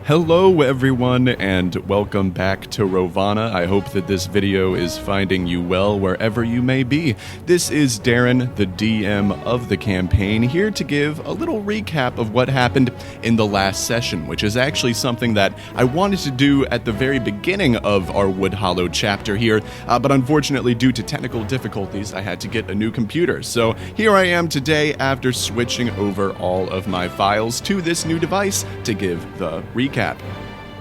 Hello everyone and welcome back to Rovanna. I hope that this video is finding you well wherever you may be. This is Darren, the DM of the campaign, here to give a little recap of what happened in the last session, which is actually something that I wanted to do at the very beginning of our Woodhollow chapter here, but unfortunately due to technical difficulties I had to get a new computer. So here I am today after switching over all of my files to this new device to give the recap.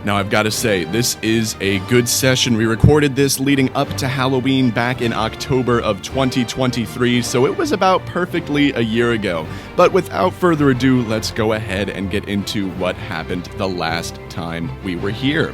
Now I've got to say, this is a good session. We recorded this leading up to Halloween back in October of 2023, so it was about perfectly a year ago. But without further ado, let's go ahead and get into what happened the last time we were here.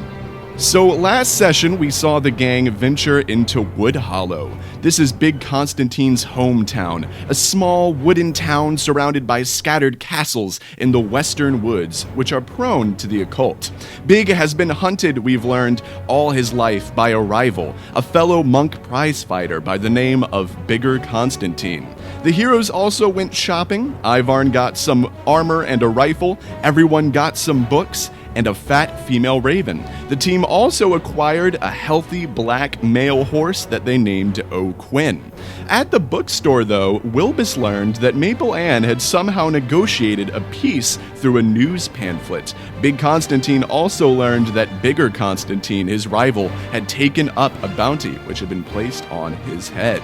So last session, we saw the gang venture into Woodhollow. This is Bigg Constantine's hometown, a small wooden town surrounded by scattered castles in the western woods, which are prone to the occult. Bigg has been hunted, we've learned, all his life by a rival, a fellow monk prizefighter by the name of Bigger Constantine. The heroes also went shopping. Ivarn got some armor and a rifle, everyone got some books, and a fat female raven. The team also acquired a healthy black male horse that they named O'Quinn. At the bookstore, though, Wilbis learned that Maple Ann had somehow negotiated a peace through a news pamphlet. Bigg Constantine also learned that Bigger Constantine, his rival, had taken up a bounty which had been placed on his head.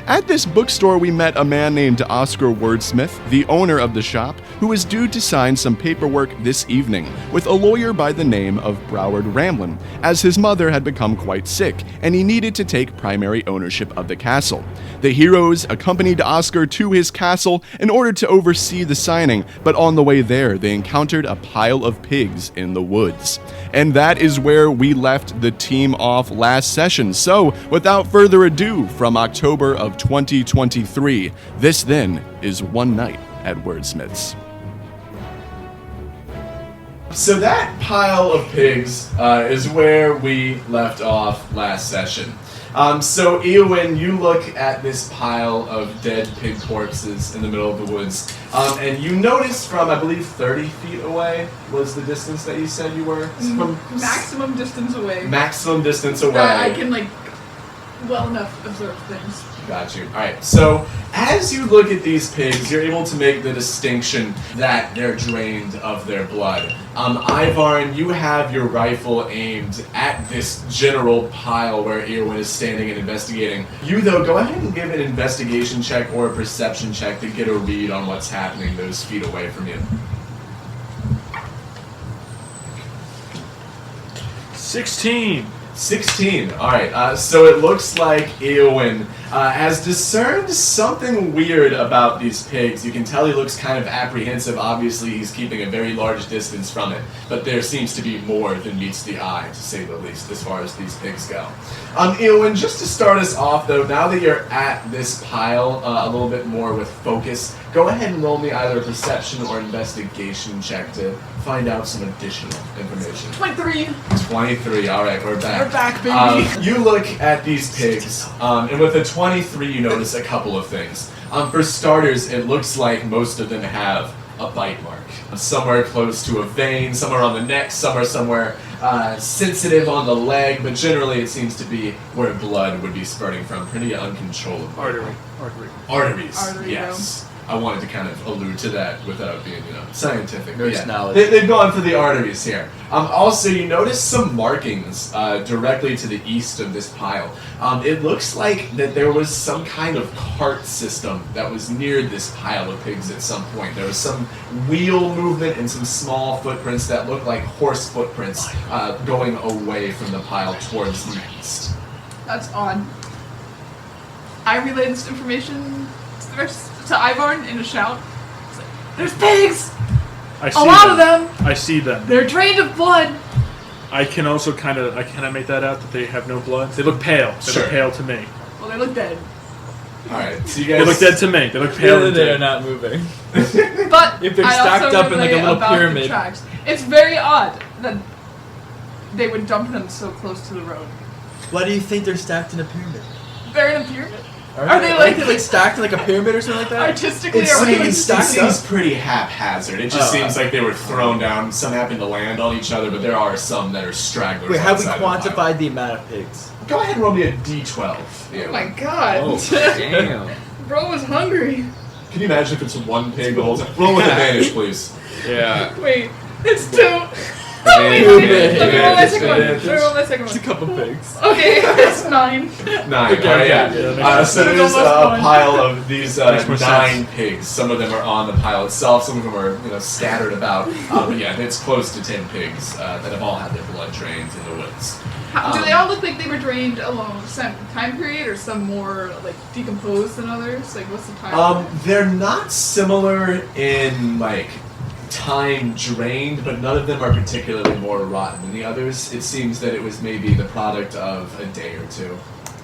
At this bookstore, we met a man named Oscar Wordsmith, the owner of the shop, who was due to sign some paperwork this evening with a lawyer by the name of Broward Ramlin, as his mother had become quite sick, and he needed to take primary ownership of the castle. The heroes accompanied Oscar to his castle in order to oversee the signing, but on the way there, they encountered a pile of pigs in the woods. And that is where we left the team off last session. So, without further ado, from October of 2023, this then is One Night at Wordsmith's. So that pile of pigs is where we left off last session. So Eowyn, you look at this pile of dead pig corpses in the middle of the woods, and you notice from, I believe, 30 feet away was the distance that you said you were? From maximum distance away. Maximum distance away. I can, well enough observe things. Got you. Alright, so as you look at these pigs, you're able to make the distinction that they're drained of their blood. Ivarn, you have your rifle aimed at this general pile where Eowyn is standing and investigating. You, though, go ahead and give an investigation check or a perception check to get a read on what's happening those feet away from you. 16. 16. Alright, so it looks like Eowyn has discerned something weird about these pigs. You can tell he looks kind of apprehensive. Obviously, he's keeping a very large distance from it, but there seems to be more than meets the eye, to say the least, as far as these pigs go. Eowyn, just to start us off, though, now that you're at this pile a little bit more with focus, go ahead and roll me either a perception or investigation check to find out some additional information. 23. 23. All right, we're back. We're back, baby. You look at these pigs, and with a 23, you notice a couple of things. For starters, it looks like most of them have a bite mark. Somewhere close to a vein, somewhere on the neck, somewhere sensitive on the leg, but generally it seems to be where blood would be spurting from pretty uncontrollably. Arteries, yes. I wanted to kind of allude to that without being, scientific. Nurse knowledge. They've gone for the arteries here. Also, you notice some markings directly to the east of this pile. It looks like that there was some kind of cart system that was near this pile of pigs at some point. There was some wheel movement and some small footprints that look like horse footprints going away from the pile towards the east. That's odd. I relayed this information to Ivarn in a shout. It's like, there's pigs! A lot of them! I see them. They're drained of blood! I can also kind of make that out that they have no blood. They look pale. They look pale to me. Well, they look dead. Alright, so you guys... They look dead to me. They look pale and they're not moving. But if they're I stacked also up in like a little about pyramid. the tracks. It's very odd that they would dump them so close to the road. Why do you think they're stacked in a pyramid? They're in a pyramid? Are they like stacked like a pyramid or something like that? artistically? It Are we seems pretty haphazard. It just seems like they were thrown down. Some happen to land on each other, but there are some that are stragglers. Wait, have we outside of the pile. quantified the amount of pigs? Go ahead and roll me a d12. Oh my god. Oh, damn. Bro was hungry. Can you imagine if it's one pig the whole time? Roll with advantage, please. Yeah. Wait, it's 2. Advantage. Let me roll my second one. Let me roll my second It's a one. couple pigs. Okay, it's 9. 9. Okay, Yeah. So sense. there's a Almost pile of these Makes more 9 sense. pigs. Some of them are on the pile itself. Some of them are scattered about. But yeah, it's close to 10 pigs that have all had their blood drained in the woods. Do they all look like they were drained along the same time period, or some more like decomposed than others? Like, what's the time? They're not similar in like time drained, but none of them are particularly more rotten than the others. It seems that it was maybe the product of a day or two.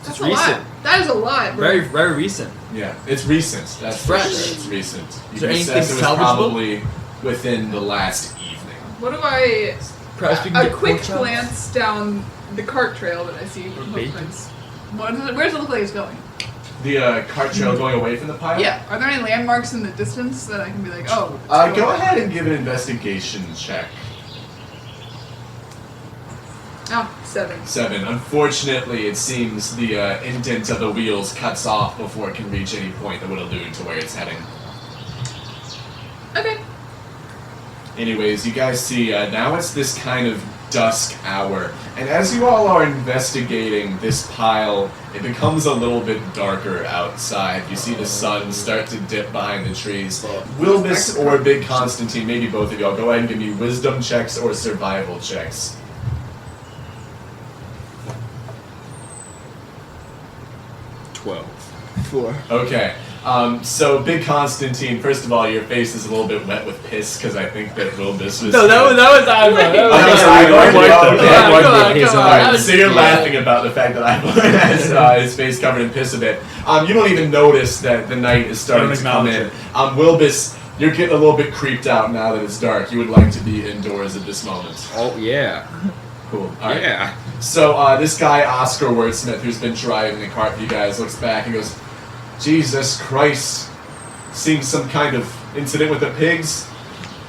That's recent. a lot. That is a lot, bro. Very recent. Yeah, it's recent. That's for Fresh. sure. It's recent. You Is there can anything assess it was salvageable? probably within the last evening. What do I? Perhaps we can A get quick pork chops? glance down the cart trail that I see from bacon. footprints. Where does it look like it's going? The cart trail going away from the pile? Yeah. Are there any landmarks in the distance that I can be like, oh? Go ahead and give an investigation check. Oh, 7. 7. Unfortunately, it seems the indent of the wheels cuts off before it can reach any point that would allude to where it's heading. Okay. Anyways, you guys see, now it's this kind of dusk hour, and as you all are investigating this pile, it becomes a little bit darker outside. You see the sun start to dip behind the trees. Wilbis or Big Constantine, maybe both of y'all, go ahead and give me wisdom checks or survival checks. 12. 4. Okay. So Big Constantine, first of all, your face is a little bit wet with piss because I think that Wilbis was. No, that was Ivarn. Oh, That that's was Ivarn. I like that. Okay. Come on. Alright, so you're laughing about the fact that Ivarn has his face covered in piss a bit. You don't even notice that the night is starting Don't to come in. acknowledge Wilbis, you're getting a little bit creeped out now that it's dark. You would like to be indoors at this moment. Oh, yeah. Cool. Alright. Yeah. So this guy, Oscar Wordsmith, who's been driving the cart for you guys, looks back and goes, Jesus Christ. Seems some kind of incident with the pigs.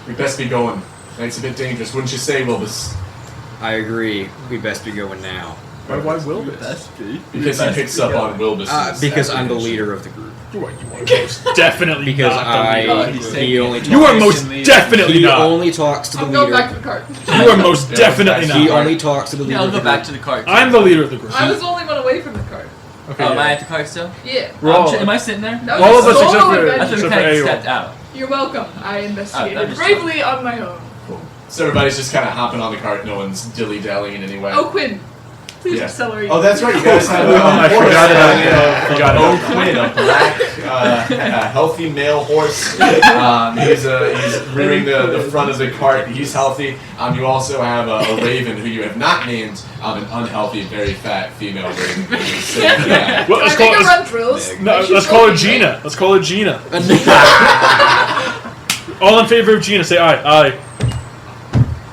We best be going. It's a bit dangerous, wouldn't you say, Wilbus? I agree. We best be going now. Why Wilbis? Because he picks up on Wilbus. Because I'm the leader of the group. You are most definitely Because not the leader. he only talks. You are most definitely He not. only talks to the I'm going back to leader. the cart. You are most definitely He not. only talks to the leader. Yeah, I'll of go the back group. to the cart. I'm the leader of the group. I was the only one away from the cart. Okay. Oh, am I yeah. at the cart still? Yeah. Roll. Am I sitting there? That was All a of us solo except for- I adventure. thought we Except kind for of Eowyn. stepped out. You're welcome. I investigated I'm just bravely on my own. Cool. So everybody's just kind of hopping on the cart. No one's dilly-dallying in any way. Oh, Quinn. Please Yeah. accelerate. Oh, that's right. You guys have I horse. forgot about Old Quinn, a black, healthy male horse. He's rearing the front of the cart. He's healthy. You also have a raven who you have not named, an unhealthy, very fat female raven. who's sitting there. Well, Can let's I call make a it. run drills? No, She's let's call her looking Gina. Let's call her Gina. All in favor of Gina, say aye. Aye.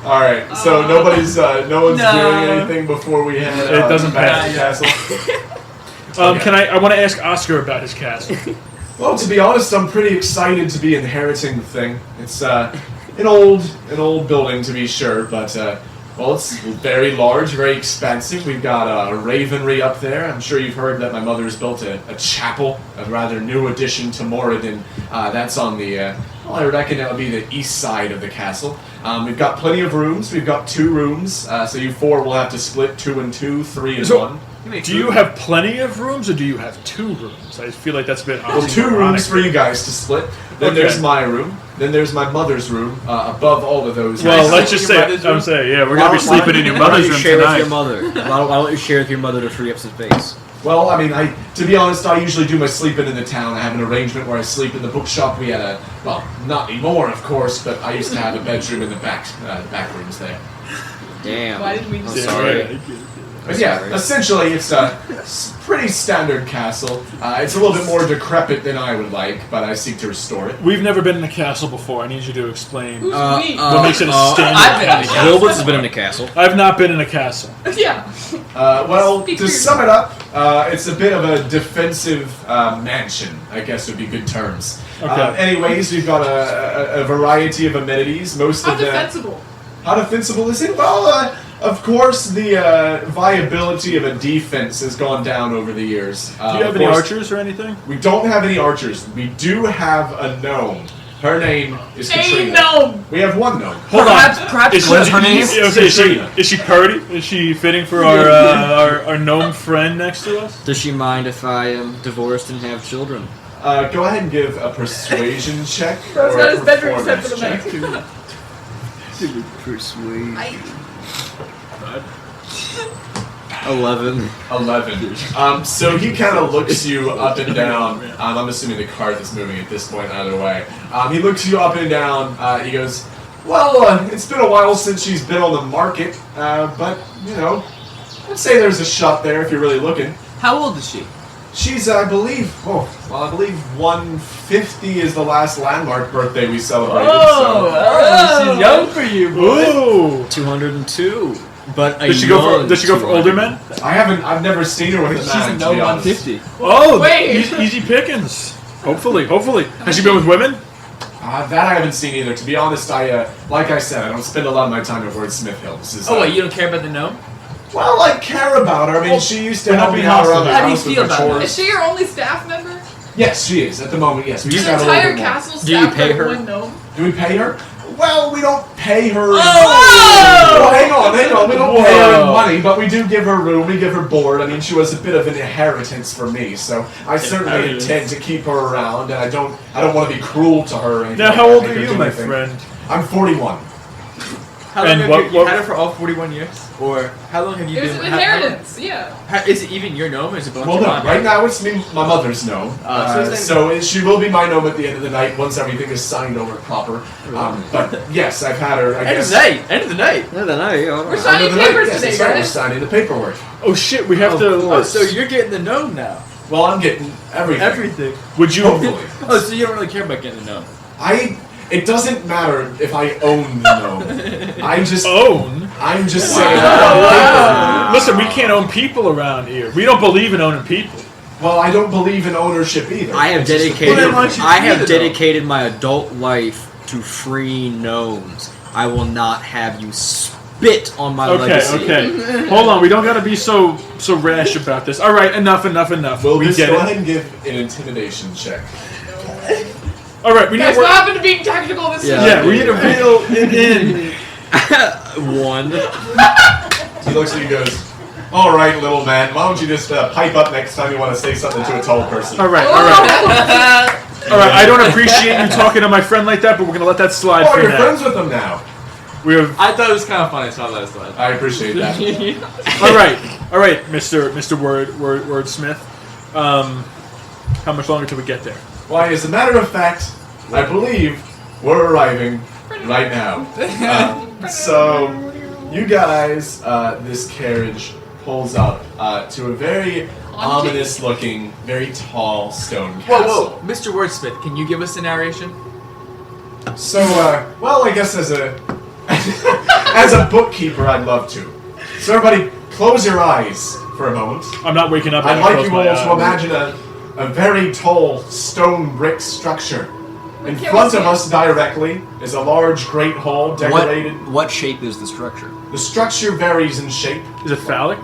All right. So no one's No. doing anything before we head. It doesn't back to the pass. castle. Okay. I want to ask Oscar about his castle. Well, to be honest, I'm pretty excited to be inheriting the thing. It's an old building to be sure, but well, it's very large, very expensive. We've got a ravenry up there. I'm sure you've heard that my mother's built a chapel, a rather new addition to Moradin. That's on the well, I reckon it'll be the east side of the castle. We've got plenty of rooms. We've got 2 rooms, so you 4 will have to split 2 and 2, 3 and So- 1. Do you have plenty of rooms, or do you have 2 rooms? I feel like that's a bit. Well, 2 rooms for you guys to split. Then Okay. there's my room. Then there's my mother's room. Above all of those. Well, Can I let's sleep just in your say, mother's I'm room? saying, yeah, we're gonna be sleeping in your Why don't mother's you room share with tonight. your mother? Why don't you share with your mother to free up some space? Well, I mean, to be honest, I usually do my sleeping in the town. I have an arrangement where I sleep in the bookshop. We had well, not anymore, of course, but I used to have a bedroom in the back rooms there. Damn. Why didn't we I'm just- sorry. But yeah, essentially it's a pretty standard castle. It's a little bit more decrepit than I would like, but I seek to restore it. We've never been in a castle before. I need you to explain Who's we? what makes it a standard I've been in a castle. Wilbis has been in a castle. I've not been in a castle. Yeah. Well, Speak to for sum it up, it's a bit of a defensive mansion, I guess would be good terms. Okay. Anyways, we've got a variety of amenities. Most How of them. defensible? How defensible is it? Well, of course, the viability of a defense has gone down over the years. Do you have any archers or anything? We don't have any archers. We do have a gnome. Her name is Hey, Katrina. gnome! We have one gnome. Hold on. Perhaps Is what's her name? Is she pretty? Is she fitting for our gnome friend next to us? Does she mind if I am divorced and have children? Go ahead and give a persuasion check. Bro's or got a his bedroom set for the performance night. check. Persuade. I- 11. 11. So he kind of looks you up and down. I'm assuming the cart is moving at this point either way. He looks you up and down. He goes, well, it's been a while since she's been on the market, but, you know, I'd say there's a shot there if you're really looking. How old is she? She's, I believe 150 is the last landmark birthday we celebrated. She's young for you, boy. Ooh. 202. But Does she go for older men? I've never seen her with a She's man, a to no be honest. 150. Oh, Wait. easy pickings. Hopefully. Has she been with women? That I haven't seen either. To be honest, like I said, I don't spend a lot of my time at Wordsmith Hill. This is, Oh wait, you don't care about the gnome? well, I care about her. I mean, she used to we're not help me being out around the hostile. How do you house with feel her about chores. Is she your only staff member? Yes, she is. At the moment, yes. We Is just the got a little entire bit more. castle Do you staffed pay by her? one gnome? Do we pay her? Well, we don't pay her. Oh! Well, hang on. We don't pay her in Whoa. money, but we do give her room. We give her board. I mean, she was a bit of an inheritance for me, so I certainly Inheritance. intend to keep her around, and I don't want to be cruel to her. Or anything Now, like how that, old make are her you, do my anything. friend? I'm 41. How long And have what- you had her for all 41 years? Or how long have you It was been? an inheritance, yeah. Is it even your gnome or is it both Well, your no. mom? Right now, it's me, my mother's gnome. So she will be my gnome at the end of the night once everything is signed over proper. But yes, I've had her. I End guess. of the night. End of the night. I don't know. We're signing End of the night, papers yes, today, that's right, we're guys. signing the paperwork. Oh shit, we have to. Oh, so you're getting the gnome now. Well, I'm getting everything. Everything. Would you? Hopefully. Oh, so you don't really care about getting the gnome. It doesn't matter if I own the gnome. I'm just Own? saying. Listen, we can't own people around here. We don't believe in owning people. Well, I don't believe in ownership either. I have It's just a dedicated. Well, then why don't you I free have the dedicated my adult life to free gnomes. I will not have you spit on my legacy. Okay. Hold on, we don't gotta be so rash about this. All right, enough. Will We this get go it. ahead and give an intimidation check? All right, we need. Guys, what happened to being tactical this Yeah. time? Yeah, we need a real in. 1. He looks at you and goes, "All right, little man, why don't you just pipe up next time you want to say something to a tall person?" All right. Oh! All right. I don't appreciate you talking to my friend like that, but we're gonna let that slide Oh, for you're now. friends with them now. We have. I thought it was kind of funny, so I let it slide. I appreciate that. All right, Mr. Wordsmith. How much longer till we get there? Why, as a matter of fact, I believe we're arriving right now. So, you guys, this carriage pulls up to a very ominous-looking, very tall stone Whoa, castle. whoa, Mr. Wordsmith, can you give us a narration? So, well, I guess as a as a bookkeeper, I'd love to. So, everybody, close your eyes for a moment. I'm not waking up. I'd and like close you my all to eyes. imagine a very tall stone brick structure. In Can't front we of see it? us directly is a large great hall decorated. What shape is the structure? The structure varies in shape. Is it phallic?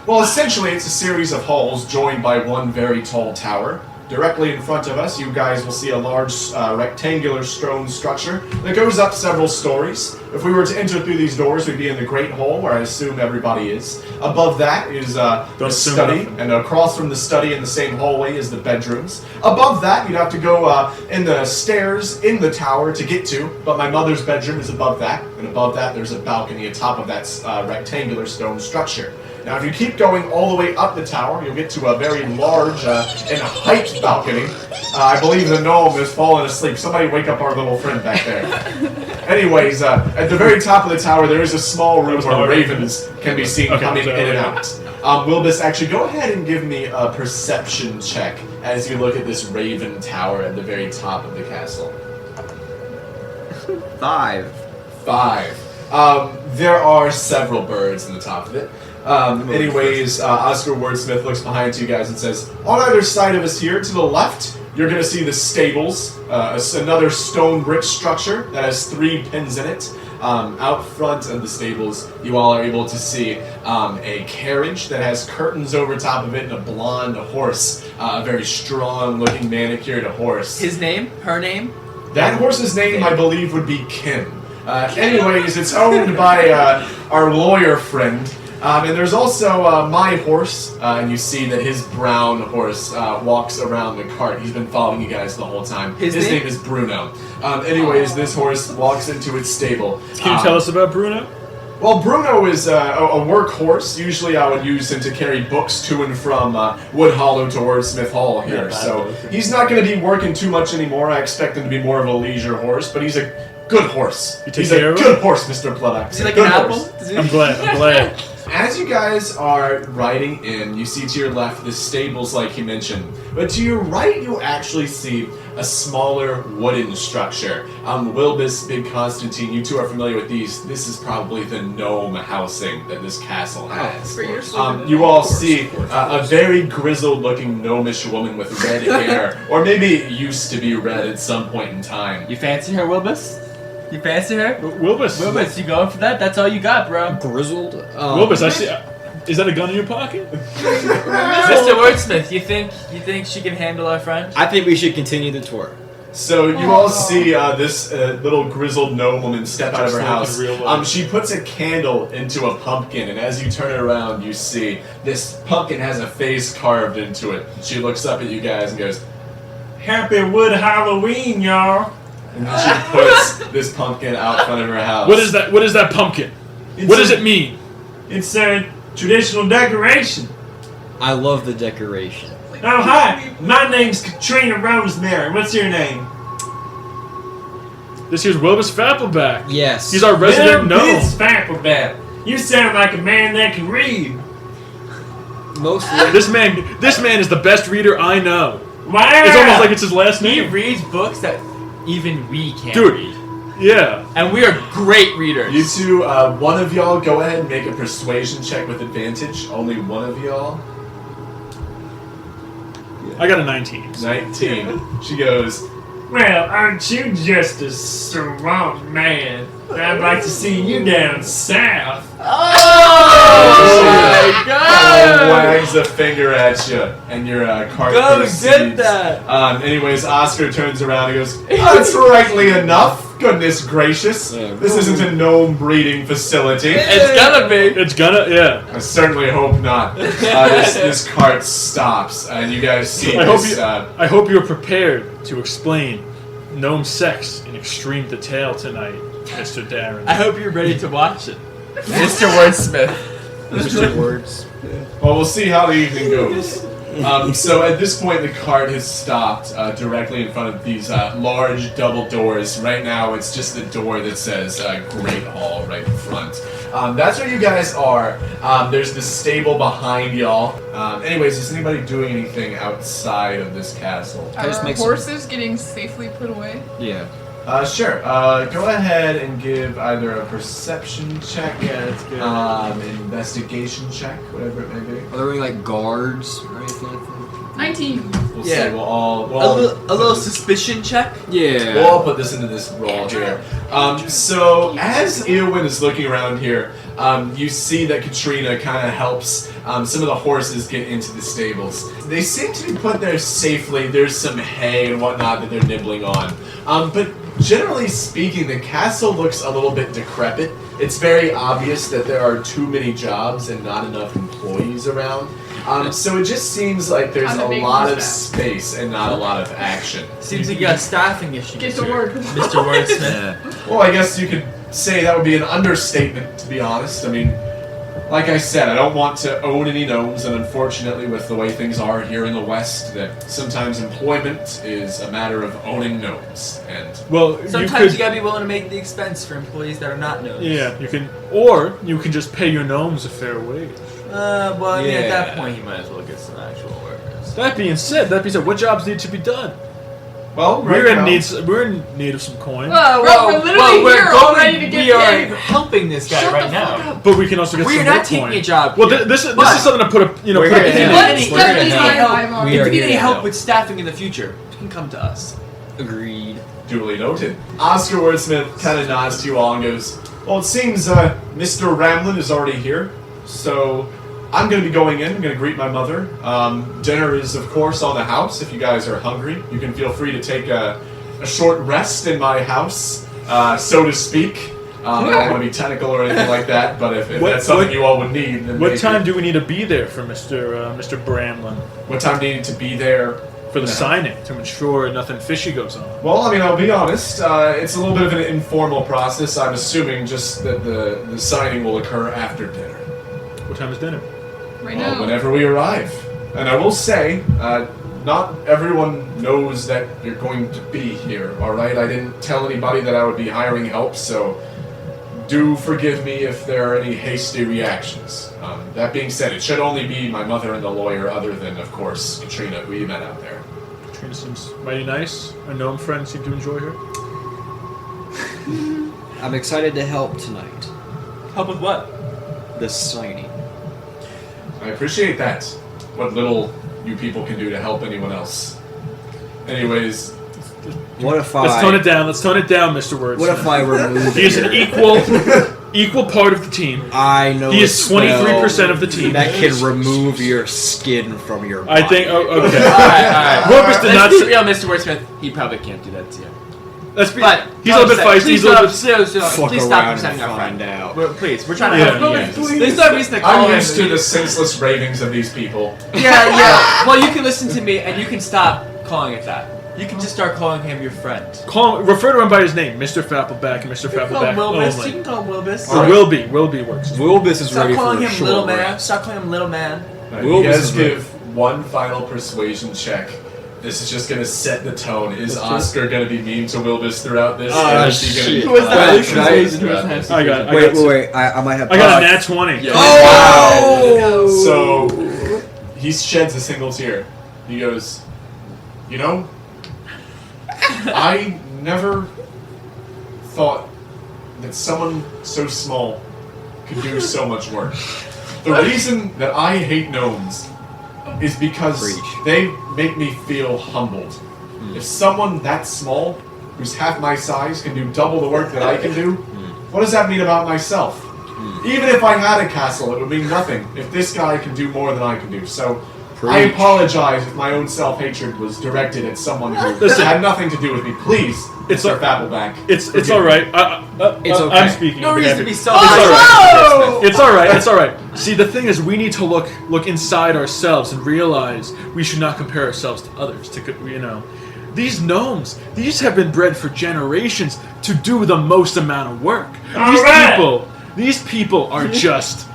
Well, essentially it's a series of halls joined by one very tall tower. Directly in front of us, you guys will see a large rectangular stone structure that goes up several stories. If we were to enter through these doors, we'd be in the Great Hall, where I assume everybody is. Above that is the assume study, nothing. and across from the study in the same hallway is the bedrooms. Above that, you'd have to go in the stairs in the tower to get to, but my mother's bedroom is above that, and above that there's a balcony atop of that rectangular stone structure. Now, if you keep going all the way up the tower, you'll get to a very large and height balcony I believe the gnome has fallen asleep. Somebody wake up our little friend back there. Anyways, at the very top of the tower, there is a small room where ravens can be seen coming in and out. Wilbis, actually, go ahead and give me a perception check as you look at this raven tower at the very top of the castle. 5. 5. There are several birds in the top of it. Anyways, Oscar Wordsmith looks behind you guys and says, on either side of us here, to the left, you're going to see the stables, another stone brick structure that has 3 pins in it. Out front of the stables, you all are able to see a carriage that has curtains over top of it and a blonde horse, a very strong-looking manicured horse. His name? Her name? That horse's name, I believe, would be Kim. Anyways, it's owned by our lawyer friend. And there's also my horse, and you see that his brown horse walks around the cart. He's been following you guys the whole time. His name is Bruno. Anyways, this horse walks into its stable. Can you tell us about Bruno? Well, Bruno is a work horse. Usually I would use him to carry books to and from Woodhollow to Wordsmith Hill here. So he's not going to be working too much anymore. I expect him to be more of a leisure horse, but he's a good horse. He's a good horse, Mr. Bludaxe. Is he like an apple? I'm glad. As you guys are riding in, you see to your left the stables like you mentioned. But to your right, you actually see a smaller wooden structure. Wilbis, Bigg, Constantine, you two are familiar with these. This is probably the gnome housing that this castle has. You all see a very grizzled-looking gnomish woman with red hair, or maybe it used to be red at some point in time. You fancy her, Wilbis? You fancy her? Wilbis, you going for that? That's all you got, bro. Grizzled. Wilbis, I see. Is that a gun in your pocket? Mr. Wordsmith, you think she can handle our friend? I think we should continue the tour. So you all see this little grizzled gnome woman step out of her house. She puts a candle into a pumpkin, and as you turn it around, you see this pumpkin has a face carved into it. She looks up at you guys and goes, "Happy Wood Halloween, y'all!" And then she puts this pumpkin out front of her house. What is that? What is that pumpkin? What does it mean? It's a traditional decoration. I love the decoration. Oh, hi. My name's Katrina Rosemary. What's your name? This here's Wilbis Fappleback. Yes. He's our resident gnome. It's Fappleback. You sound like a man that can read. Mostly. This man is the best reader I know. Wow. It's almost like it's his last He name. reads books that even we can't Dude. read. Yeah. And we are great readers. You two, one of y'all, go ahead and make a persuasion check with advantage. Only one of y'all. I got a 19. 19. She goes, Well, aren't you just a strong man? I'd like to see you down south. Oh my God! wags a finger at you, and your cart Go proceeds. get that! Anyways, Oscar turns around and goes, that's rightly enough. Goodness gracious. This isn't a gnome breeding facility. It's gonna be. It's gonna, yeah. I certainly hope not. This cart stops, and you guys see I hope you're prepared to explain gnome sex in extreme detail tonight, Mr. Darren. I hope you're ready to watch it. Mr. Wordsmith. Mr. Words. Well, we'll see how the evening goes. So at this point, the cart has stopped directly in front of these large double doors. Right now, it's just the door that says Great Hall right in front. That's where you guys are. There's the stable behind y'all. Anyways, is anybody doing anything outside of this castle? Are our horses getting safely put away? Yeah. Sure. Go ahead and give either a perception check, that's good. Investigation check, whatever it may be. Are there any like guards or anything like that? 19. We'll Yeah. say we'll all A little suspicion check. Yeah. we'll all put this into this roll here. So as Eowyn is looking around here, you see that Katrina kind of helps some of the horses get into the stables. They seem to be put there safely. There's some hay and whatnot that they're nibbling on. But generally speaking, the castle looks a little bit decrepit. It's very obvious that there are too many jobs and not enough employees around. So it just seems like there's a lot of space and not a lot of action. Seems like you got staffing issues. Get to work. Mr. Wordsmith. Well, I guess you could say that would be an understatement, to be honest. I mean, like I said, I don't want to own any gnomes, and unfortunately, with the way things are here in the West, that sometimes employment is a matter of owning gnomes. And Sometimes you gotta be willing to make the expense for employees that are not gnomes. Yeah, you can, or you can just pay your gnomes a fair wage. Well, I mean, at that point, you might as well get some actual workers. That being said, what jobs need to be done? well, We're right in now, need of some coin, We're literally here all ready to get We are paid. helping this guy Shut right the now. fuck up. but we can also get We some are more not taking coin. a job. Well, here. this is But something to put a We're if gonna you have- need any- we're gonna if you need have- help, Ivarn. we if are you need here any to help help. with staffing in the future, you can come to us. Agreed. duly noted. Oscar Wordsmith kind of nods to you all and goes, well, it seems Mr. Ramlin is already here, so I'm going to be going in. I'm going to greet my mother. Dinner is, of course, on the house. If you guys are hungry, you can feel free to take a short rest in my house, so to speak. I don't want to be technical or anything like that, but if that's something you all would need, then What maybe. time do we need to be there for Mr. Bramlin What time do you need to be there? for the No. signing to ensure nothing fishy goes on? Well, I mean, I'll be honest. It's a little bit of an informal process. I'm assuming just that the signing will occur after dinner. What time is dinner? Right now. Whenever we arrive. And I will say, not everyone knows that you're going to be here, alright? I didn't tell anybody that I would be hiring help, so do forgive me if there are any hasty reactions. That being said, it should only be my mother and the lawyer, other than, of course, Katrina, who you met out there. Katrina seems mighty nice. Our gnome friends seem to enjoy her. I'm excited to help tonight. Help with what? This signing. I appreciate that. What little you people can do to help anyone else. Anyways, What if I? Let's tone it down. Let's tone it down, Mr. Wordsmith. What if I remove? He is an equal part of the team. I know. He a is 23% spell of the team. that can remove your skin from your body. I think. Oh, okay. Alright. Wilbis did not Let's be say- real, Mr. Wordsmith. He probably can't do that to you. Let's be. But He's a little bit feisty. He's a little bit. Fuck Please stop around presenting and our find friend. out. Please, we're trying to Yeah. help you. please. There's no reason to call I'm him. used to the senseless ravings of these people. Yeah. Well, you can listen to me, and you can stop calling it that. You can just start calling him your friend. Refer to him by his name, Mr. Fappleback and Mr. You can call him Fappleback Wilbis. You only. can call him Wilbis. Or Wilby works. Wilbis is Stop ready calling for a him short little man. rest. Stop calling him little man. Alright, Wilbis you guys is give one final persuasion check. This is just going to set the tone. Is Oscar going to be mean to Wilbus throughout this? Oh, or is he gonna shit. be Who was that? Wait, should I- I got. Wait. I might have. I got a nat 20. Yeah. Oh! So he sheds a single tear. He goes, you know, I never thought that someone so small could do so much work. The reason that I hate gnomes is because Preach. they make me feel humbled. If someone that small, who's half my size, can do double the work that I can do, what does that mean about myself? Even if I had a castle, it would mean nothing if this guy can do more than I can do. So I Preach. apologize if my own self-hatred was directed at someone who Listen. had nothing to do with me. Please, It's Mr. a- Fappleback. It's forgive all me. right. It's okay. I'm speaking. No on reason behalf to be of- selfish. It's all right. Oh! It's all right. It's all right. See, the thing is, we need to look inside ourselves and realize we should not compare ourselves to others. These gnomes, these have been bred for generations to do the most amount of work. These people are just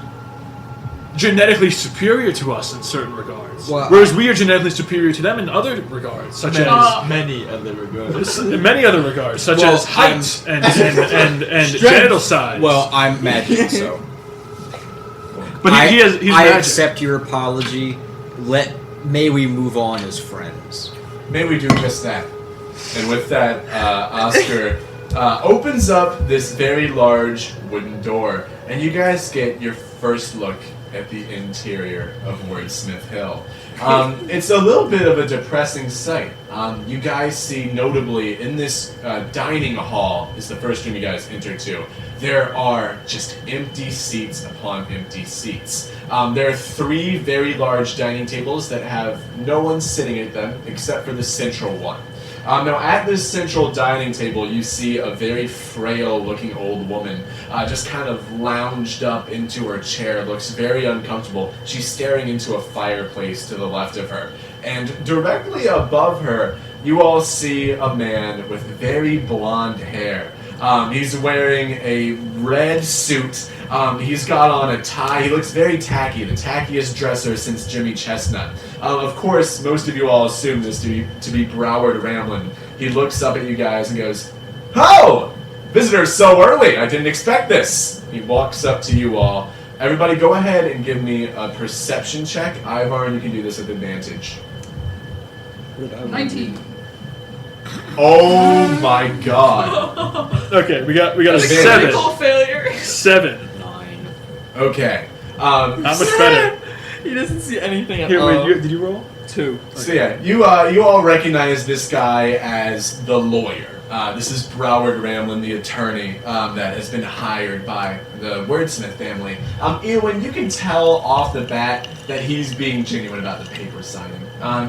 genetically superior to us in certain regards, Well, whereas we are genetically superior to them in other regards, such as Many other regards. in many other regards, such Well, as height and genital size. Well, I'm magic, so. but he's I magic. accept your apology. May we move on as friends. May we do just that. And with that, Oscar opens up this very large wooden door, and you guys get your first look at the interior of Wordsmith Hill. It's a little bit of a depressing sight. You guys see notably in this dining hall is the first room you guys enter to. There are just empty seats upon empty seats. There are 3 very large dining tables that have no one sitting at them except for the central one. Now, at this central dining table, you see a very frail-looking old woman just kind of lounged up into her chair, looks very uncomfortable. She's staring into a fireplace to the left of her. And directly above her, you all see a man with very blonde hair. He's wearing a red suit He's got on a tie. He looks very tacky, the tackiest dresser since Jimmy Chestnut. Of course, most of you all assume this to be Broward Ramlin. He looks up at you guys and goes, "Oh! Visitors so early! I didn't expect this!" He walks up to you all. Everybody go ahead and give me a perception check. Ivarn, you can do this with advantage. 19. Oh my god. Okay, we got a That's a Critical 7. failure. 7. 9. Okay. How much better? He doesn't see anything at Here, all. wait, did you roll? 2. So yeah, you all recognize this guy as the lawyer. This is Broward Ramlin, the attorney that has been hired by the Wordsmith family. Eowyn, you can tell off the bat that he's being genuine about the paper signing.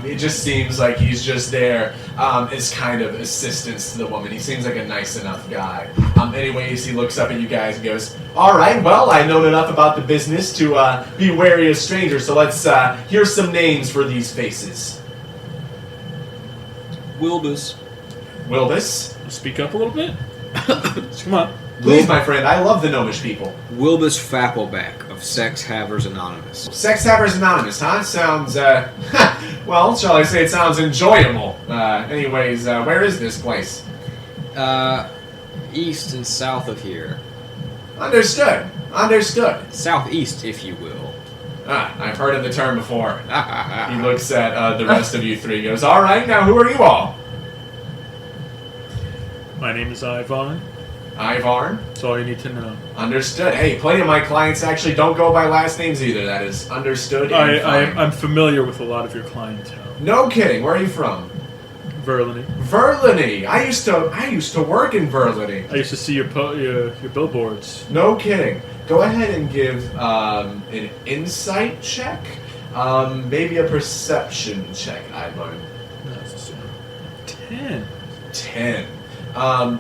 It just seems like he's just there as kind of assistance to the woman. He seems like a nice enough guy. Anyways, he looks up at you guys and goes, "All right, well, I know enough about the business to be wary of strangers, so let's hear some names for these faces." Wilbis. Wilbis. Speak up a little bit. Come on. Please, my friend, I love the gnomish people. Wilbis Fappleback of Sex Havers Anonymous. Sex Havers Anonymous, huh? Sounds, well, shall I say it sounds enjoyable. Anyways, where is this place? East and south of here. Understood. Understood. Southeast, if you will. I've heard of the term before. He looks at the rest of you three and goes, "All right, now who are you all?" My name is Ivarn. Ivarn. That's all you need to know. Understood. Hey, plenty of my clients actually don't go by last names either. That is understood. And fine. I'm familiar with a lot of your clientele. No kidding. Where are you from? Verlany. Verlany. I used to work in Verlany. I used to see your billboards. No kidding. Go ahead and give an insight check. Maybe a perception check, Ivarn. That's 10. 10.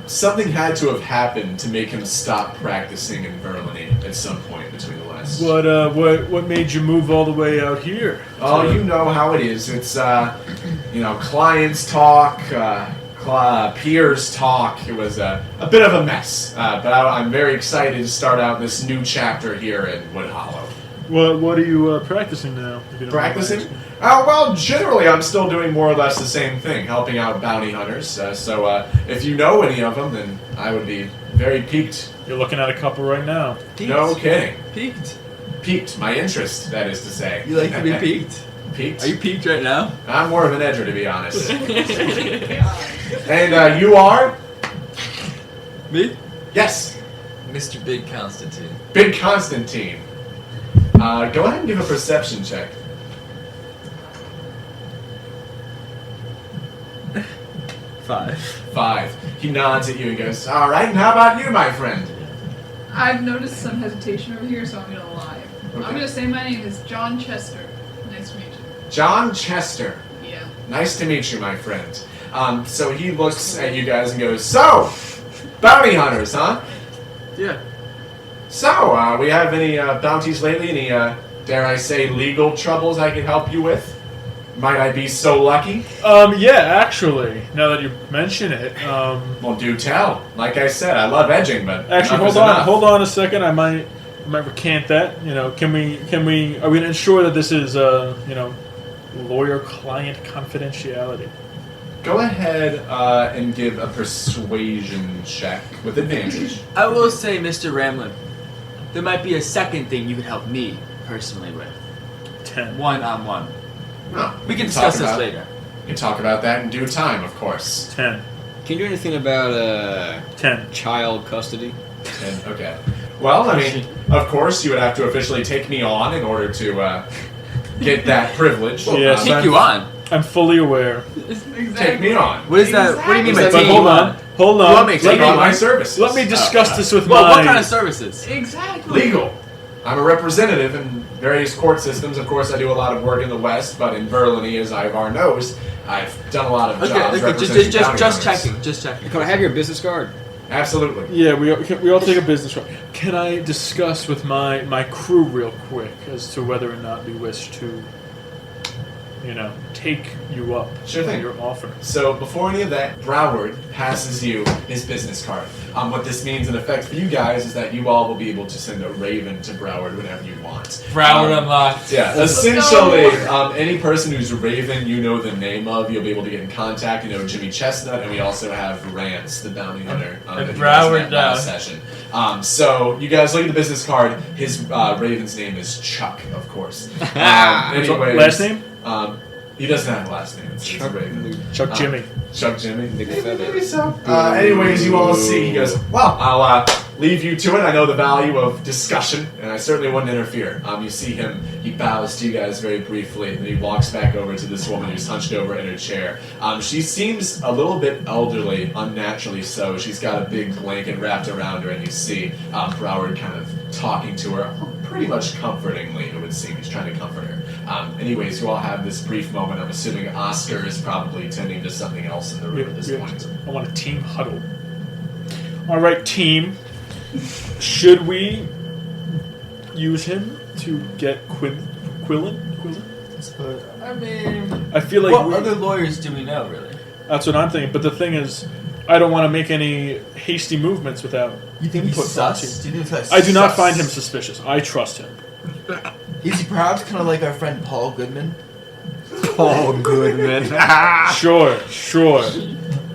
Something had to have happened to make him stop practicing in Verlany at some point between the last. What made you move all the way out here? Oh, you know how it is. It's clients talk, peers talk. It was a bit of a mess, but I'm very excited to start out this new chapter here in Woodhollow. What are you practicing now? If you don't mind Practicing? asking? Well, generally I'm still doing more or less the same thing, helping out bounty hunters. So if you know any of them, then I would be very piqued. You're looking at a couple right now. Peaked. No kidding. Peaked. Piqued, my interest, that is to say. You like to be peaked? Piqued? Are you peaked right now? I'm more of an edger, to be honest. And you are? Me? Yes, Mr. Bigg Constantine. Bigg Constantine. Go ahead and give a perception check. 5. 5. He nods at you and goes, "All right, and how about you, my friend?" I've noticed some hesitation over here, so I'm gonna lie. Okay. I'm gonna say my name is John Chester. Nice to meet you. John Chester. Yeah. Nice to meet you, my friend. So he looks at you guys and goes, "So, bounty hunters, huh? Yeah. So, we have any bounties lately? Any, dare I say, legal troubles I can help you with? Might I be so lucky?" Yeah, actually, now that you mention it, Well, do tell. Like I said, I love edging, but actually, enough is enough. hold on a second. I might recant that. Are we gonna ensure that this is, lawyer-client confidentiality? Go ahead and give a persuasion check with advantage. I will say, Mr. Ramlin, there might be a second thing you could help me personally with. 10. One-on-one. Oh, We can talk discuss this about- later. We can talk about that in due time, of course. 10. Can you do anything about 10. child custody? And, okay. Well, I mean, of course, you would have to officially take me on in order to get that privilege. Yes. Take you on. I'm fully aware. Exactly. Take me on. What is that? What do you mean by Exactly. take But hold you on. Hold You on. want me to Take take on you my on? services. Let me discuss this with Well, my... what kind of services? Exactly. Legal. I'm a representative in various court systems. Of course, I do a lot of work in the West, but in Verlany, as Ivar knows, I've done a lot of jobs Okay, representing just bounty hunters. checking. Just checking. Can I have your business card? Absolutely. Yeah, we all take a business card. Can I discuss with my crew real quick as to whether or not we wish to, take you up Sure on thing. your offer. So before any of that, Broward passes you his business card. What this means in effect for you guys is that you all will be able to send a raven to Broward whenever you want. Broward unlocked. Yeah, essentially, any person who's a raven you know the name of, you'll be able to get in contact. You know Jimmy Chestnut, and we also have Rance, the bounty hunter. And that you guys Broward met last session. So you guys look at the business card. His raven's name is Chuck, of course. Anyways, Last name? He doesn't have a last name. It's a raven. Chuck Jimmy. Chuck Jimmy. Maybe so. Anyways, you all see, he goes, well, I'll leave you to it. I know the value of discussion, and I certainly wouldn't interfere. You see him, he bows to you guys very briefly, and then he walks back over to this woman who's hunched over in her chair. She seems a little bit elderly, unnaturally so. She's got a big blanket wrapped around her, and you see Broward kind of talking to her, pretty much comfortingly, it would seem. He's trying to comfort her. Anyways, you all have this brief moment. I'm assuming Oscar is probably tending to something else in the room at this point. I want a team huddle. All right, team. Should we use him to get Quillen? I mean, I feel like what other lawyers do we know, really? That's what I'm thinking. But the thing is, I don't want to make any hasty movements without You think input he's from the sus? team. Do you think that's I do not sus? find him suspicious. I trust him. Is he perhaps kind of like our friend Paul Goodman? Paul Goodman. Sure.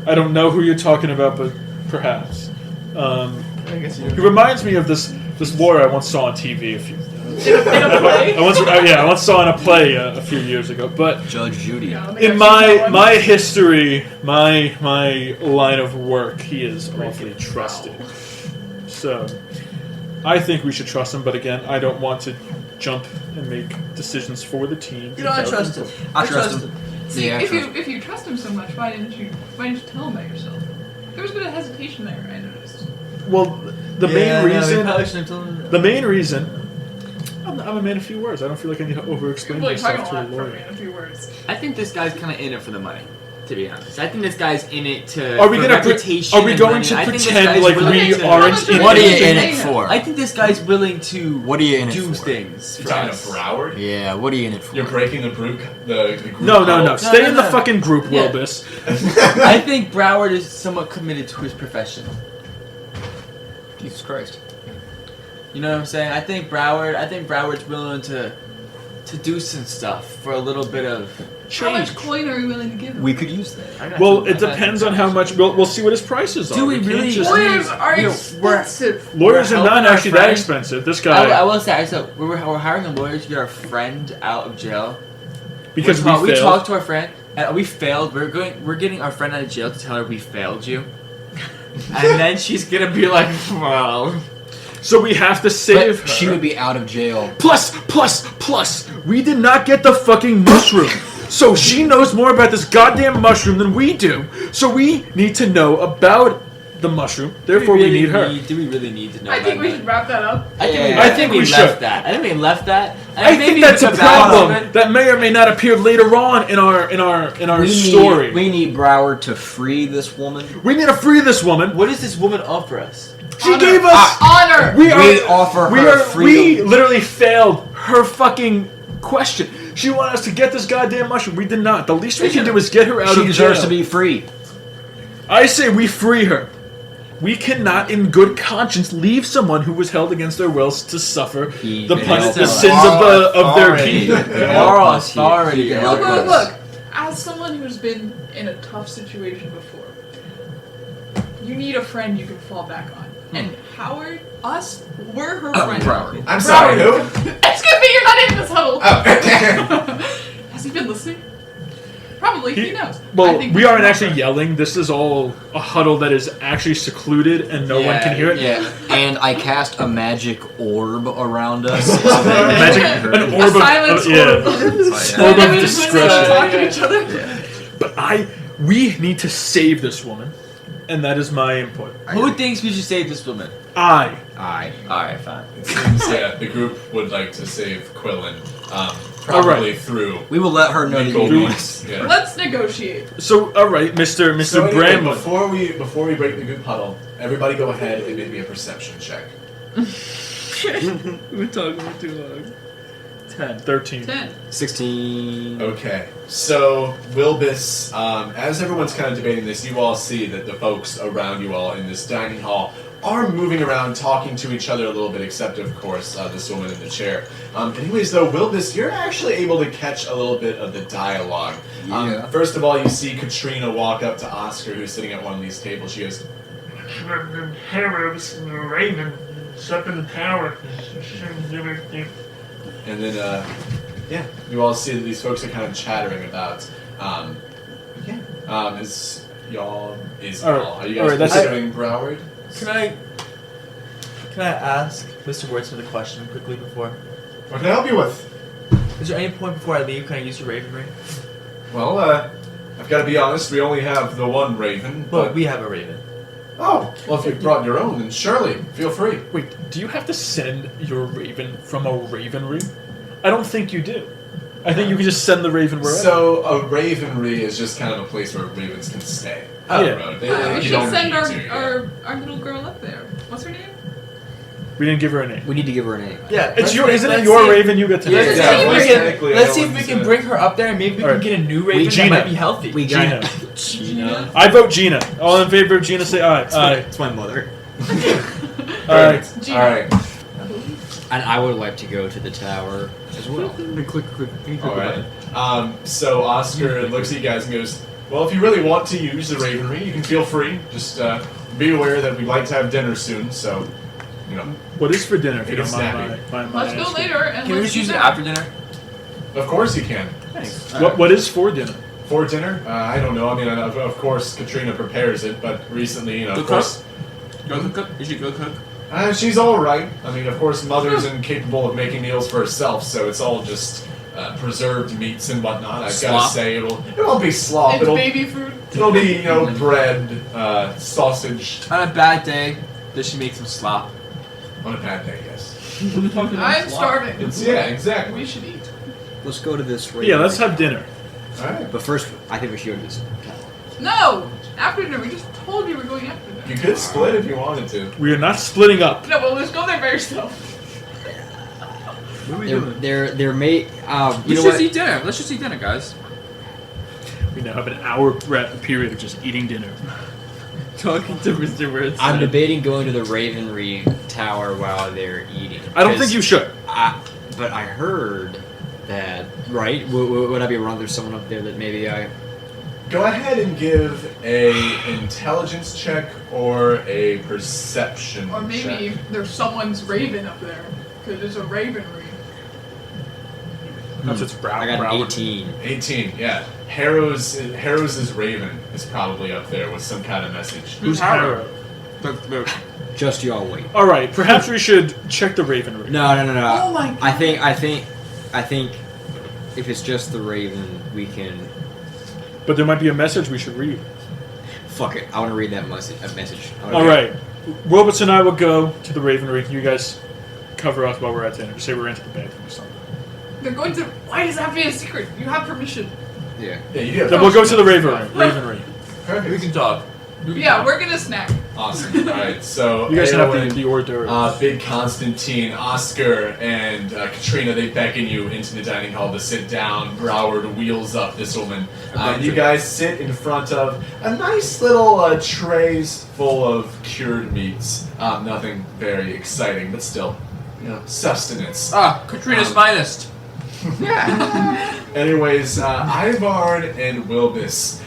I don't know who you're talking about, but perhaps. I guess you He reminds me of this lawyer I once saw on TV a few. In a play? I once saw in a play a few years ago. But Judge Judy. No, in my history, my line of work, he is awfully trusted. So, I think we should trust him. But again, I don't want to jump and make decisions for the team. You know, I trust him. I trust him. See, Yeah, I trust if you trust him so much, why didn't you tell him about yourself? There was a bit of hesitation there, I noticed. Well, the main reason. I'm a man of few words. I don't feel like I need to over-explain Really talking myself a to a lot for lawyer. a few words. I think this guy's kind of in it for the money, to be honest. I think this guy's in it to. Are we for going reputation and to money. I think this pretend guy's like willing we to- aren't in What are you anything? in it for? I think this guy's willing to. What are you in it do for? things You're for talking to us. Broward? Yeah, what are you in it for? You're breaking the group. The group No. huddle? Stay in the no. fucking group, Yeah. Wilbis. I think Broward is somewhat committed to his profession. Jesus Christ. You know what I'm saying? I think Broward's willing to do some stuff for a little bit of How much Change. coin are you willing to give him? We could use that. Well, it depends on how much. We'll see what his prices are. Do we can't really- just- Lawyers are You know, we're- expensive. Lawyers are we're not helping our actually that friend. expensive. This I guy, will say, so we're hiring a lawyer to get our friend out of jail. because we we failed. talked to our friend, and we failed. We're getting our friend out of jail to tell her we failed you, and then she's gonna be like, "Well, So we have to save her. But she would be out of jail. Plus, we did not get the fucking mushroom. So she knows more about this goddamn mushroom than we do. So we need to know about the mushroom. Therefore, we need her. Do we really need to know? I think about we that? should wrap that up. I I think we left should. that. I think we left that. And I maybe think that's a the balance of problem it- that may or may not appear later on in our story. We need Broward to free this woman. We need to free this woman. What does this woman offer us? She Honor. gave us. Honor. We offer her freedom. We literally failed her fucking question. She wanted us to get this goddamn mushroom. We did not. The least we can do is get her out She of deserves jail. to be free. I say we free her. We cannot, in good conscience, leave someone who was held against their wills to suffer He the can punishment, help the us. sins of their Authority. people. Moral Help us here. authority. He can Look, help look, us. look. As someone who's been in a tough situation before, you need a friend you can fall back on. And Howard, we're her friend. Broward. I'm sorry, who? Excuse me, you're not in this huddle. Oh. Has he been listening? Probably, he knows. I Well, think we should aren't wrap actually up. yelling. This is all a huddle that is actually secluded and no one can hear it. Yeah, and I cast a magic orb around us. Magic, an orb of, silence yeah. orb. Orb And then of we just went there discretion. and talked to each other. But we need to save this woman, and that is my input. Who thinks we should save this woman? I. Alright, fine. It seems, yeah, the group would like to save Quillen, probably through We will let her know that legal you means. Yeah. Let's negotiate. So, all right, Mr. So anyway, Bramlin. before we break the group huddle, everybody go ahead and make me a perception check. We're talking for too long. 13. 10. 16. Okay, so Wilbis, as everyone's kind of debating this, you all see that the folks around you all in this dining hall are moving around, talking to each other a little bit, except, of course, this woman in the chair. Anyways, though, Wilbis, you're actually able to catch a little bit of the dialogue. Yeah. First of all, you see Katrina walk up to Oscar, who's sitting at one of these tables. She goes, Heroes and the Raven is up in the tower. and then, yeah, you all see that these folks are kind of chattering about, is y'all, are you guys considering Broward? Can I ask Mr. Wordsmith a question quickly before? What can I help you with? Is there any point before I leave can I use your raven ring? Well, I've got to be honest, we only have the one raven, Well, but... we have a raven. Oh, well, if you brought your own, then surely, feel free. Wait, do you have to send your raven from a ravenry? I don't think you do. I think you can just send the raven wherever. So, a ravenry is just kind of a place where ravens can stay. Oh, yeah. Road. We You should don't send need to, our little girl up there. What's her name? We didn't give her a name. We need to give her a name. Yeah, Isn't it your raven you get to name? Let's see if we can bring her up there and maybe we can get a new raven that Gina. might be healthy. We Gina. got Gina. I vote Gina. All in favor of Gina, say aye. Aye. It's my mother. Alright. Gina. Alright. And I would like to go to the tower as well. Click. Alright. So Oscar looks at you guys and goes, well, if you really want to use the ravenry, you can feel free. Just be aware that we'd like to have dinner soon, so, you know. What is for dinner, if you It's don't mind snappy. my Let's go asking? later and Can we let's just use it do after dinner? Of course you can. Thanks. What is for dinner? For dinner? I don't know. I mean, of course, Katrina prepares it, but recently, you know, Go of course... Go cook? Is she go cook? She's all right. I mean, of course, Mother's incapable of making meals for herself, so it's all just preserved meats and whatnot. I've got to Slop? say, it won't be slop. It's baby food. It'll be, you know, bread, sausage. On a bad day, does she make some slop? On a bad day, yes. I'm starving. Yeah, exactly. We should eat. Let's go to this raven. Yeah, let's have dinner. All right. But first, I think we should go to this tower. No! After dinner. We just told you we're going after dinner. You could split if you wanted to. We are not splitting up. No, but let's go there by yourself. There may. You know Let's what? just eat dinner. Let's just eat dinner, guys. We now have an hour period of just eating dinner. Talking to Mr. Wordsmith. I'm debating going to the Ravenry Tower while they're eating. I don't think you should. But I heard that, right? Would I be wrong? There's someone up there that maybe I... Go ahead and give a intelligence check or a perception Or maybe check. there's someone's raven up there. Because it's a ravenry. That's its brow. I got brow- an 18. 18, yeah. Harrow's Raven is probably up there with some kind of message. Who's Harrow? Just y'all wait. All right, perhaps we should check the Ravenry. No. Oh my God. I think if it's just the Raven, we can... But there might be a message we should read. Fuck it. I want to read that message. All right. Wilbis and I will go to the Ravenry. You guys cover us while we're at dinner. Just say we're into the bathroom or something. They're going to. Why does that have to be a secret? You have permission. Yeah. Yeah, you do. Then we'll go to the Ravenry. Perfect. We can talk. Yeah, we're gonna snack. Awesome. All right, so You guys can have Eowyn, the hors d'oeuvres. Big Constantine, Oscar, and Katrina, they beckon you into the dining hall to sit down. Broward wheels up this woman. You guys sit in front of a nice little trays full of cured meats. Nothing very exciting, but still, you know, sustenance. Katrina's finest. Anyways, Ivarn and Wilbis,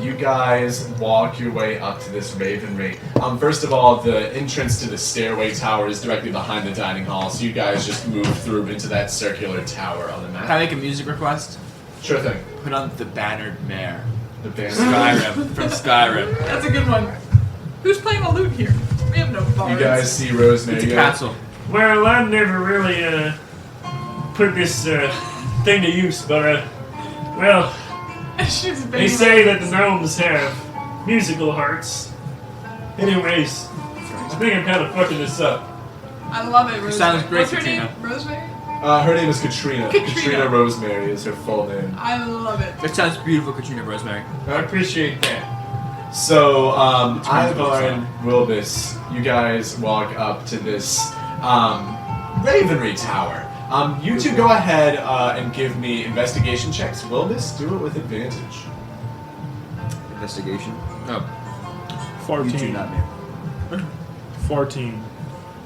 you guys walk your way up to this Ravenry. First of all, the entrance to the stairway tower is directly behind the dining hall, so you guys just move through into that circular tower on the map. Can I make a music request? Sure thing. Put on the Bannered Mare. The band. Skyrim. From Skyrim. That's a good one. Who's playing a lute here? We have no bards. You guys see Rosemary. It's a You guys- castle. Well, I've never really put this thing to use, but well, She's a they baby. say that the gnomes have musical hearts. Anyways, I think I'm kind of fucking this up. I love it, Rosemary. sounds great, What's her Katrina. name? Rosemary? her name is Katrina. Katrina. Rosemary is her full name. I love it. That sounds beautiful, Katrina Rosemary. I appreciate that. So, Ivarn, Wilbis, you guys walk up to this Ravenry Tower. You two go ahead and give me investigation checks. Wilbis, do it with advantage. Investigation. Oh. 14. You do not know. 14.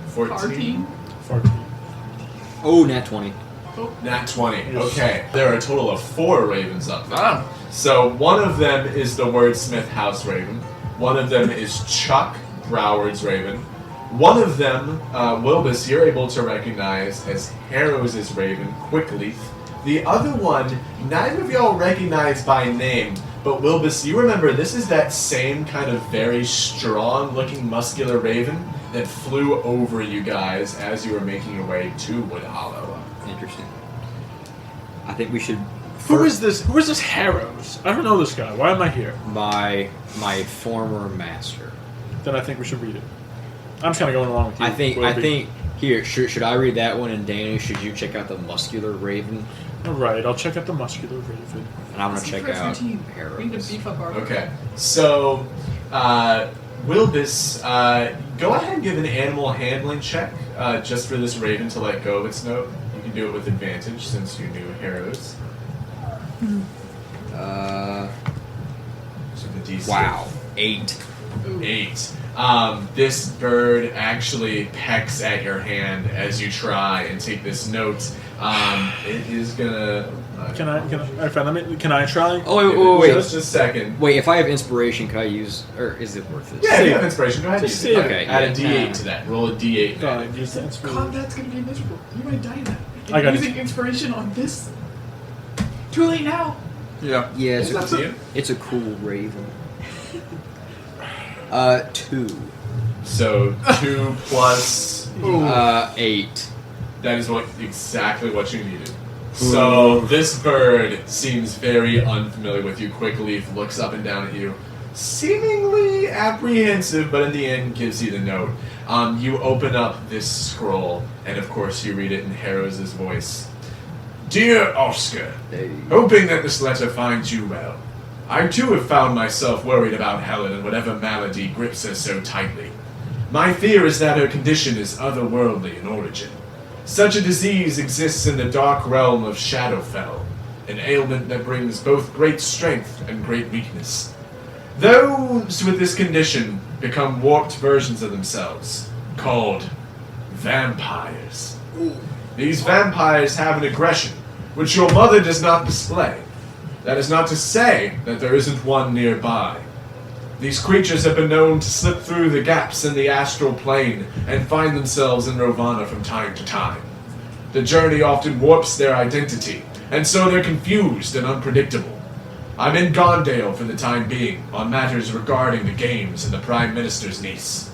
14. 14. Oh, nat 20. Nat 20. Yes. Okay. There are a total of 4 ravens up there. Ah. So one of them is the Wordsmith House Raven. One of them is Chuck Broward's Raven. One of them, Wilbis, you're able to recognize as Harrow's Raven, Quickleaf. The other one, neither of y'all recognize by name, but Wilbis, you remember this is that same kind of very strong-looking muscular raven that flew over you guys as you were making your way to Woodhollow. Interesting. I think we should. Who is this? Who is this Harrows? I don't know this guy. Why am I here? My former master. Then I think we should read it. I'm just kind of going along with you. I think. Wilby. Here, should I read that one? And Danny, should you check out the muscular raven? All right, I'll check out the muscular raven. And I'm gonna That's the check first out routine. We need to Harrows. beef up our. Okay, so Wilbis, go ahead and give an animal handling check just for this raven to let go of its note. You can do it with advantage since you knew Harrows. So the DC. Wow, 8. 8. This bird actually pecks at your hand as you try and take this note. It is gonna. Can I try? Oh wait. Just a second. Wait, if I have inspiration, could I use, or is it worth it? Yeah, if you have inspiration. Go ahead and Just use it. save it. Add a Okay, D8 to that. Roll a D8. Fine, use the inspiration. Combat's gonna be miserable. You might die in that. I got Using inspiration on this. Too late now. Yeah. Yeah, It's up to you. it's a cool raven. 2. So 2 plus. 8. That is exactly what you needed. So this bird seems very unfamiliar with you. Quickleaf looks up and down at you, seemingly apprehensive, but in the end gives you the note. You open up this scroll, and of course you read it in Harrow's voice. Dear Oscar, hoping that this letter finds you well. I too have found myself worried about Helen and whatever malady grips her so tightly. My fear is that her condition is otherworldly in origin. Such a disease exists in the dark realm of Shadowfell, an ailment that brings both great strength and great weakness. Those with this condition become warped versions of themselves, called vampires. These vampires have an aggression, which your mother does not display. That is not to say that there isn't one nearby. These creatures have been known to slip through the gaps in the astral plane and find themselves in Rovanna from time to time. The journey often warps their identity, and so they're confused and unpredictable. I'm in Gondale for the time being on matters regarding the games and the Prime Minister's niece.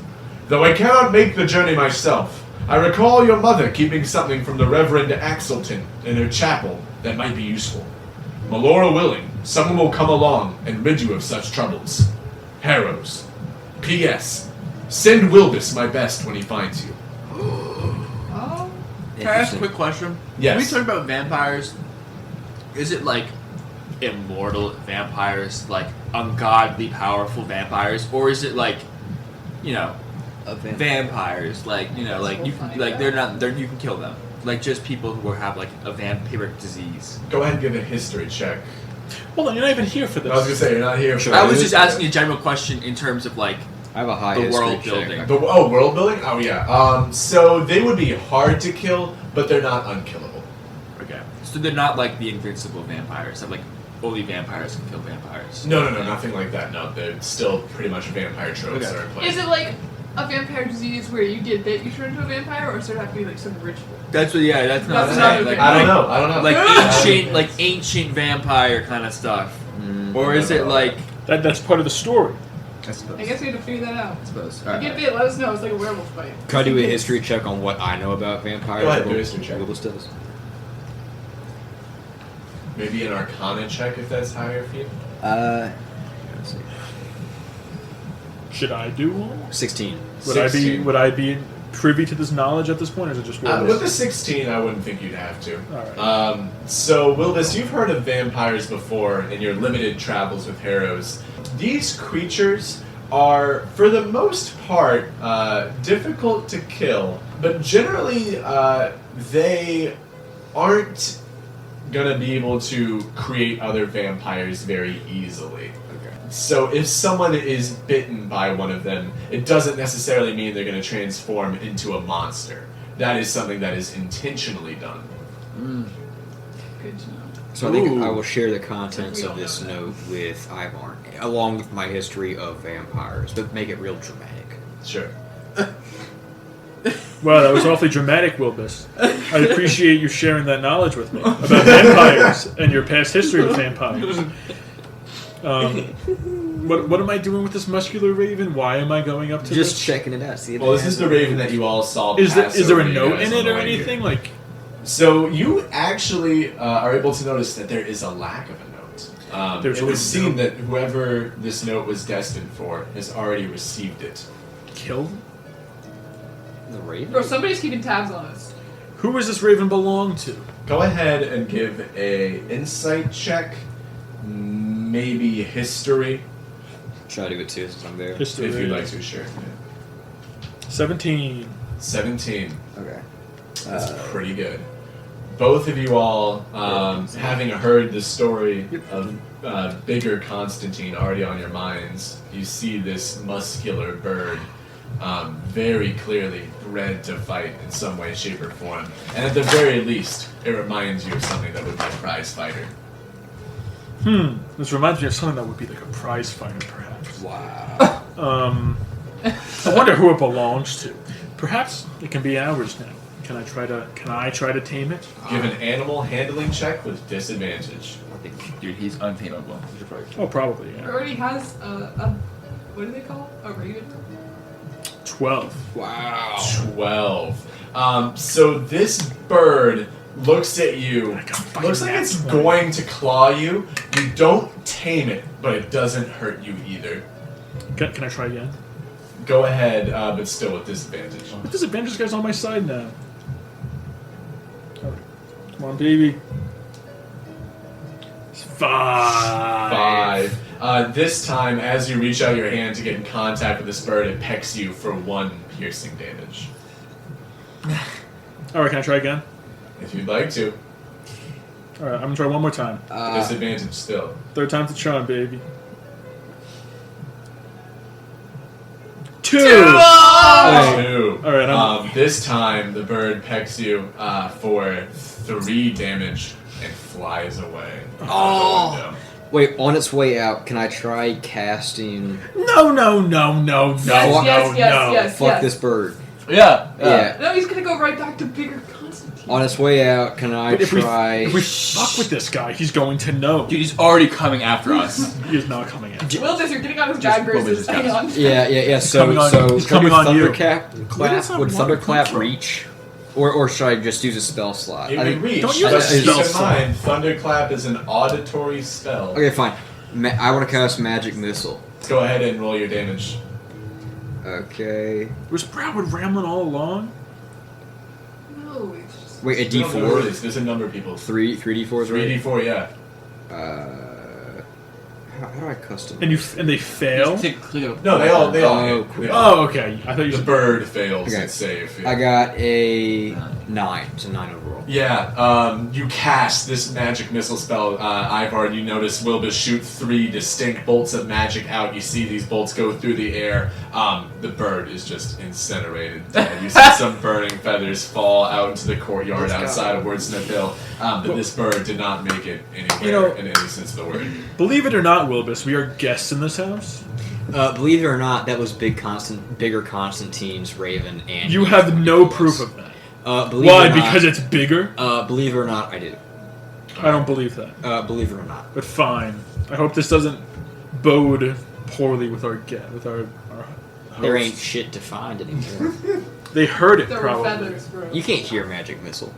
Though I cannot make the journey myself, I recall your mother keeping something from the Reverend Axelton in her chapel that might be useful. Melora willing, someone will come along and rid you of such troubles. Harrows. P.S. Send Wilbis my best when he finds you. Can I ask a quick question? Yes. When we talk about vampires, is it like immortal vampires, like ungodly powerful vampires, or is it like, you know, vampires, like, you know, like you can, like you can kill them, like just people who have like a vampiric disease? Go ahead and give a history check. Hold on, you're not even here for this. I was gonna say you're not here. For I was just asking a general question in terms of like I have a high the history world check. building. world building? Oh yeah. So they would be hard to kill, but they're not unkillable. Okay, so they're not like the invincible vampires that like only vampires can kill vampires. No, nothing like that. No, they're still pretty much vampire tropes Okay. that are in place. Is it like a vampire disease where you get bit, you turn into a vampire, or does there have to be like some ritual? That's what. Yeah, that's not. That's not like, okay. I don't know. Like ancient vampire kind of stuff, or is it like? That's part of the story. I suppose. I guess we have to figure that out. I suppose. If you get bit, let us know. It's like a werewolf fight. Can I do a history check on what I know about vampires? Go ahead, do a history check. Wilbis does. Maybe an Arcana check if that's higher for you. Let's see. Should I do one? 16. Would I be privy to this knowledge at this point, or is it just Wilbis? With the 16, I wouldn't think you'd have to. All right. So, Wilbis, you've heard of vampires before in your limited travels with Harrows. These creatures are, for the most part, difficult to kill, but generally they aren't gonna be able to create other vampires very easily. Okay. So if someone is bitten by one of them, it doesn't necessarily mean they're gonna transform into a monster. That is something that is intentionally done. Good to know. So I think I will share the contents of this note with Ivarn, along with my history of vampires, but make it real dramatic. Sure. Wow, that was awfully dramatic, Wilbis. I appreciate you sharing that knowledge with me about vampires and your past history with vampires. What am I doing with this muscular raven? Why am I going up to Just this? checking it out. See if Well, it this has is the raven that you all saw. Is there a you note guys in on it the or way here. anything? Like, So you actually are able to notice that there is a lack of a note. There's It would no seem note. that whoever this note was destined for has already received it. killed? the raven? Bro, somebody's keeping tabs on us. Who does this raven belong to? Go ahead and give a insight check, maybe history, Should I do it too since I'm there? History. if you'd like to. Sure. 17. 17. Okay. That's pretty good. Both of you all, having heard the story of bigger Constantine already on your minds, you see this muscular bird very clearly bred to fight in some way, shape, or form. And at the very least, it reminds you of something that would be a prize fighter. This reminds me of something that would be like a prize fighter, perhaps. Wow. I wonder who it belongs to. Perhaps it can be ours now. Can I try to tame it? Give an animal handling check with disadvantage. Dude, he's untamable. You should probably- Oh, probably, It yeah. already has a what do they call it? A raven? 12. Wow. 12. So this bird looks at you. Looks like it's going to claw you. You don't tame it, but it doesn't hurt you either. Can I try again? Go ahead, but still with disadvantage. But this advantage guy's on my side now. Alright. Come on, baby. It's 5. 5. This time, as you reach out your hand to get in contact with this bird, it pecks you for 1 piercing damage. Alright, can I try again? If you'd like to. Alright, I'm gonna try one more time. Disadvantage still. Third time's the charm, baby. 2! 2. Alright, this time, the bird pecks you for 3 damage and flies away. Oh. Out the window. Wait, on its way out, can I try casting... No. Yes. Fuck this bird. Yeah. No, he's gonna go right back to bigger Constantine. On its way out, can I But try... if we fuck with this guy, he's going to know. Dude, he's already coming after us. He is not coming out. Wilbis, you're getting on his Just- bag versus Wilbis, hang on. Yeah. So, coming on- so he's could coming on you. Thunderclap, would Thunderclap reach? Or should I just use a spell slot? It I would think- reach, don't use but a keep spell in slot. mind, Thunderclap is an auditory spell. Okay, fine. I want to cast Magic Missile. Go ahead and roll your damage. Okay. Was Broward rambling all along? No, it's just... Wait, a We don't know who it D4? is. There's a number of people. 3 D4s, right? 3d4, yeah. How do I custom? And they fail? No, they all Oh, hit. cool. They all Oh, okay. I thought you The said... bird fails Okay. its save. Yeah. I got a 9. It's a 9 overall. Yeah, you cast this magic missile spell, Ivarn. You notice Wilbis shoot 3 distinct bolts of magic out. You see these bolts go through the air. The bird is just incinerated. You see some burning feathers fall out into the courtyard outside of Wordsmith Hill. But this bird did not make it anywhere in any sense of the word. Believe it or not, Wilbis, we are guests in this house. Believe it or not, that was bigger Constantine's Raven, and You he have was no one of proof us. of that. Believe it Why? or not, Because it's bigger? believe it or not, I do. I don't believe that. Believe it or not. But fine. I hope this doesn't bode poorly with our host. There ain't shit to find anymore. They heard it, There were probably. feathers, bro. You can't hear Magic Missile.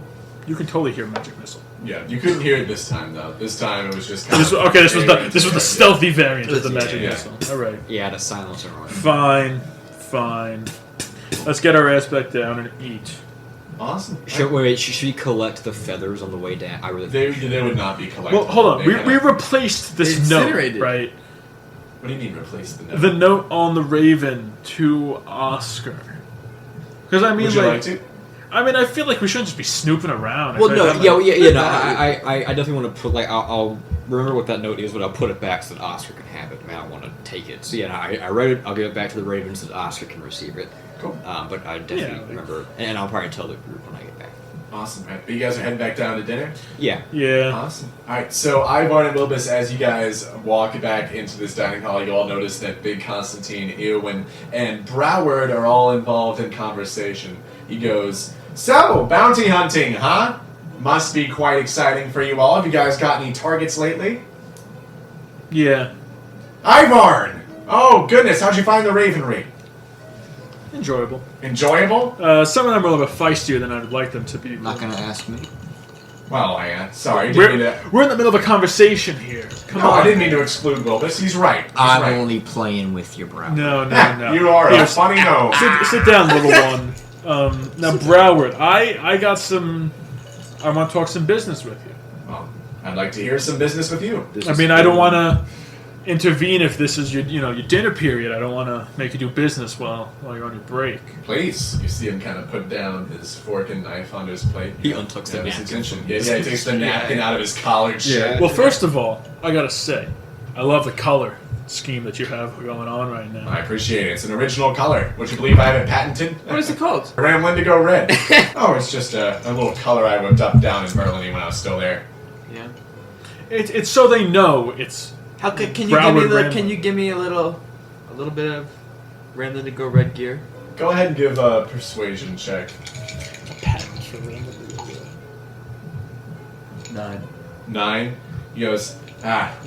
You can totally hear Magic Missile. Yeah, you couldn't hear it this time though. This time it was just kind This of was the stealthy variant of the Magic Yeah. Missile. Alright. Yeah, the silencer on it. Fine. Let's get our ass back down and eat. Awesome. Should we collect the feathers on the way down? I really They would not be collected. Well, hold on. They We kinda- replaced this note, Incinerated. right? What do you mean replace the note? The note on the Raven to Oscar. Because I mean, Would you like, like to? I mean, I feel like we shouldn't just be snooping around. Well, I no, feel yeah, like- yeah, no. I definitely want to put like I'll remember what that note is, but I'll put it back so that Oscar can have it. I mean, I want to take it. So yeah, no, I read it. I'll give it back to the Ravens so that Oscar can receive it. Cool. But I definitely remember, and I'll probably tell the group when I get back. Awesome, right? But you guys are heading back down to dinner? Yeah. Yeah. Awesome. Alright, so Ivarn and Wilbis, as you guys walk back into this dining hall, you all notice that Bigg, Constantine, Eowyn, and Broward are all involved in conversation. He goes, "So, bounty hunting, huh? Must be quite exciting for you all. Have you guys got any targets lately?" Yeah. Ivarn! Oh, goodness, how'd you find the Ravenry? Enjoyable. Enjoyable? Some of them are a little bit feistier than I'd like them to be. Not gonna ask me. Well, sorry, didn't mean to... We're in the middle of a conversation here. Come No, on. I didn't mean to exclude Wilbis. He's right. He's I'm right. only playing with your brow. No, no. You are a Here, funny gnome. Sit down, little one. Now, Broward, I got some. I want to talk some business with you. Well, I'd like to hear some business with you. I mean, I don't want to intervene if this is your dinner period. I don't want to make you do business while you're on your break. Please. You see him kind of put down his fork and knife onto his plate. He untucks the his napkin. attention. Yeah, he takes the napkin out of his collared shirt. Well, first of all, I gotta say, I love the color scheme that you have going on right now. I appreciate it. It's an original color. Would you believe I have it patented? What is it called? Ram Wendigo Red. Oh, it's just a little color I whipped up down in Merlin when I was still there. Yeah. It's so they know it's. How can you give me Broward Ramblin'. Can you give me a little bit of Ramblin' to go red gear? Go ahead and give a persuasion check. Patent for Ramblin'. 9. 9. He goes,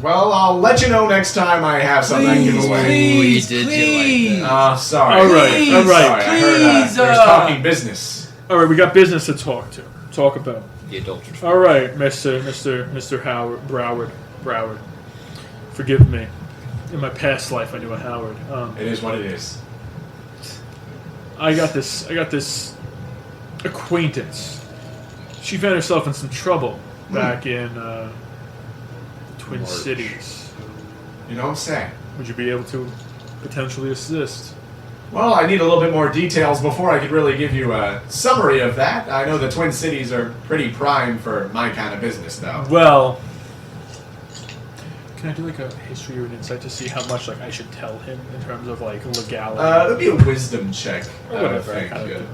well, I'll let you know next time I have something I can give away. Please, did please. you like that? Oh, sorry. All right, Please, all right. Sorry, I heard please, there's talking business. All right, we got business to talk about. The adulterous. All right, Mr. Howard Broward. Forgive me. In my past life, I knew a Howard. It is what it is. I got this acquaintance. She found herself in some trouble back in Twin March. Cities. You know what I'm saying? Would you be able to potentially assist? Well, I need a little bit more details before I could really give you a summary of that. I know the Twin Cities are pretty prime for my kind of business, though. Well, can I do like a history or an insight to see how much like I should tell him in terms of like legality? It would be a wisdom check, Or I would whatever, think. I kinda Yeah. do.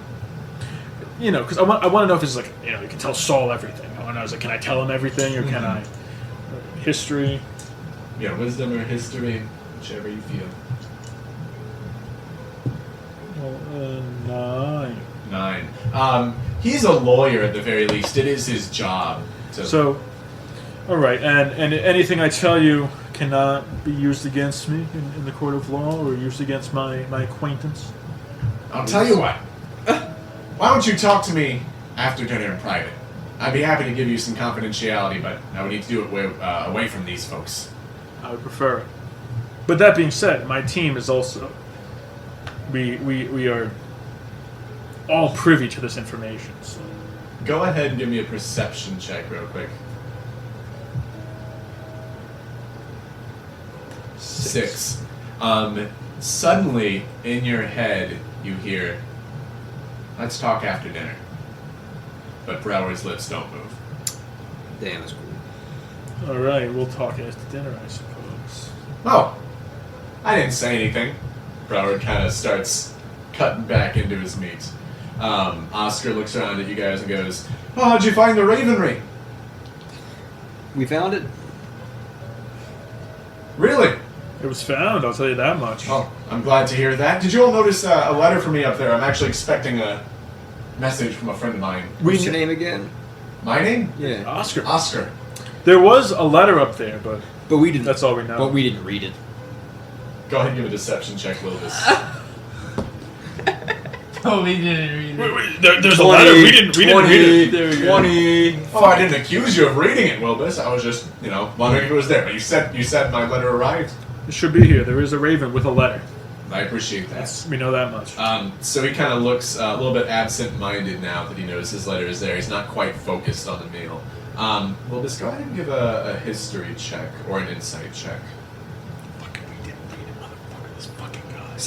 You know, because I want to know if it's like you can tell Saul everything. I want to know, like, can I tell him everything or can I? History. Yeah, wisdom or history, whichever you feel. Well, 9. 9. He's a lawyer at the very least. It is his job. So, all right, and anything I tell you cannot be used against me in the court of law or used against my acquaintance. I'll tell you what. Why don't you talk to me after dinner in private? I'd be happy to give you some confidentiality, but I would need to do it away from these folks. I would prefer it. But that being said, my team is also. We are all privy to this information. So. Go ahead and give me a perception check real quick. 6. Suddenly, in your head, you hear, "Let's talk after dinner." But Broward's lips don't move. Damn, that's cool. All right, we'll talk after dinner, I suppose. Oh, I didn't say anything. Broward kind of starts cutting back into his meat. Oscar looks around at you guys and goes, "Oh, how'd you find the Ravenry?" We found it. "Really? It was found, I'll tell you that much. Oh, I'm glad to hear that. Did you all notice a letter from me up there? I'm actually expecting a message from a friend of mine." What's your name again? My name? Yeah. Oscar. Oscar. There was a letter up there, but But we didn't. that's all we know. But we didn't read it. Go ahead and give a deception check, Wilbis. Oh, we didn't read it. Wait, there's a letter. We didn't read it. There we go. 20. Oh, I didn't accuse you of reading it, Wilbis. I was just, wondering if it was there. But you said my letter arrived. It should be here. There is a raven with a letter. I appreciate that. We know that much. So he kind of looks a little bit absent-minded now that he knows his letter is there. He's not quite focused on the meal. Wilbis, go ahead and give a history check or an insight check.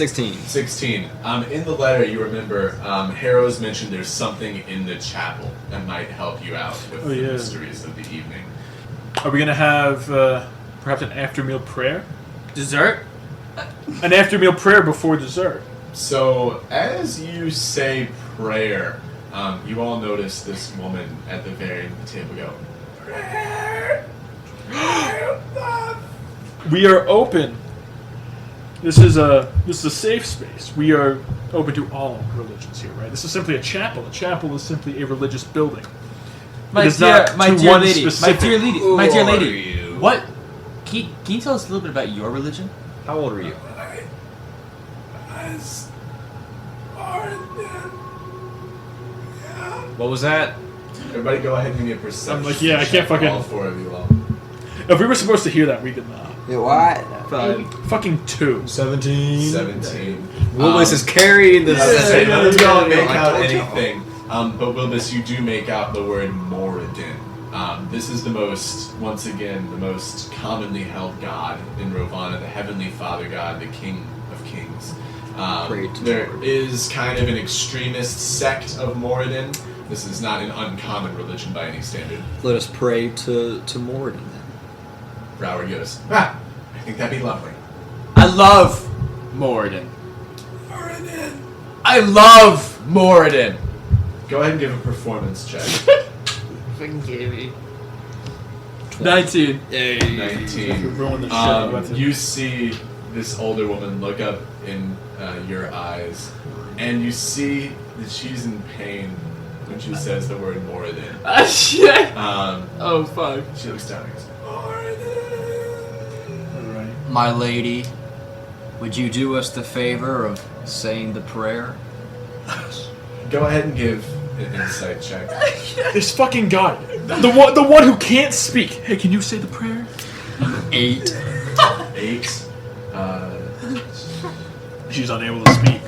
16. 16. In the letter, you remember, Harrow's mentioned there's something in the chapel that might help you out with the mysteries of the evening. Are we gonna have perhaps an after-meal prayer? Dessert? An after-meal prayer before dessert. So, as you say prayer, you all notice this woman at the very end of the table go, prayer. We are open. This is a safe space. We are open to all religions here, right? This is simply a chapel. A chapel is simply a religious building. My It is dear, not my to dear one lady, my specific- dear lady, Who my dear are lady. you? What? Can you tell us a little bit about your religion? How old are you? What was that? Everybody go ahead and give me a perception. I'm like, yeah, I can't check, fucking- all four of you all. If we were supposed to hear that, we did not. Yeah, what? Fucking 2. 17. 17. Wilbis is carrying this. I was gonna say, none of you all make I out told you. anything, but Wilbis, you do make out the word Moradin. This is the most, once again, the most commonly held god in Rovanna, the Heavenly Father God, the King of Kings. Pray to There Moradin. is kind of an extremist sect of Moradin. This is not an uncommon religion by any standard. Let us pray to Moradin then. Broward goes, I think that'd be lovely. I love Moradin. I love Moradin. Go ahead and give a performance check. Fucking gave me. 19. 19. Ruin the shit with it. You see this older woman look up in your eyes, and you see that she's in pain when she says the word Moradin. Ah, shit. Oh, fuck. She looks down and goes, Alright. My lady, would you do us the favor of saying the prayer? go ahead and give an insight check. This fucking guy. The one who can't speak. Hey, can you say the prayer? 8. 8. She's unable to speak.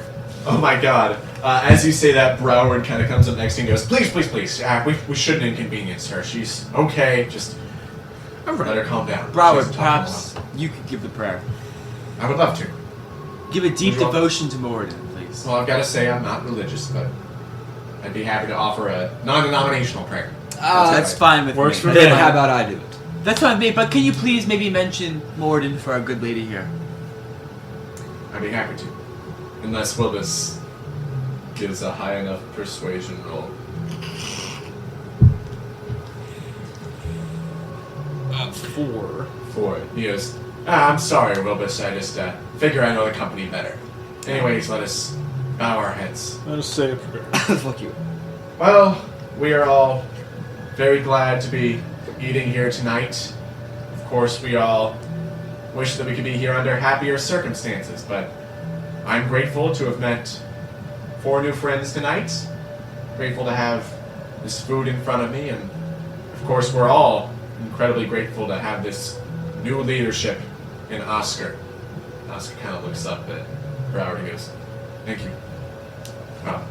Oh my god. As you say that, Broward kind of comes up next to you and goes, please, please, please. We shouldn't inconvenience her. She's okay. Just let her calm down. She Broward, hasn't talked in a perhaps you could give the prayer. while. I would love to. Give a deep Would you all- devotion to Moradin, please. Well, I've got to say I'm not religious, but I'd be happy to offer a non-denominational prayer. That's fine with Works me. for me. Then how about I do it? That's fine with me, but can you please maybe mention Moradin for our good lady here? I'd be happy to. Unless Wilbis gives a high enough persuasion roll. 4. 4. He goes, I'm sorry, Wilbis. I just figure I know the company better. Anyways, let us bow our heads. Let us say a prayer. Fuck you. Well, we are all very glad to be eating here tonight. Of course, we all wish that we could be here under happier circumstances, but I'm grateful to have met 4 new friends tonight. Grateful to have this food in front of me, and of course, we're all incredibly grateful to have this new leadership in Oscar. Oscar kind of looks up at Broward and goes, "Thank you." Well,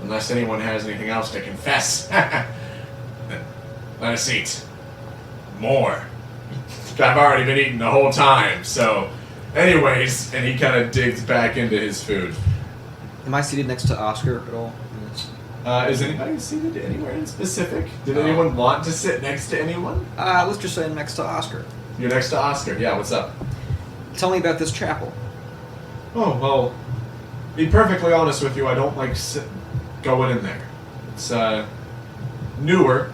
unless anyone has anything else to confess, then let us eat. More. I've already been eating the whole time, so... Anyways, and he kind of digs back into his food. Am I seated next to Oscar at all? Is anybody seated anywhere in specific? Did anyone want to sit next to anyone? Let's just say next to Oscar. You're next to Oscar. Yeah, what's up? Tell me about this chapel. Oh, well, be perfectly honest with you, I don't like going in there. It's, newer,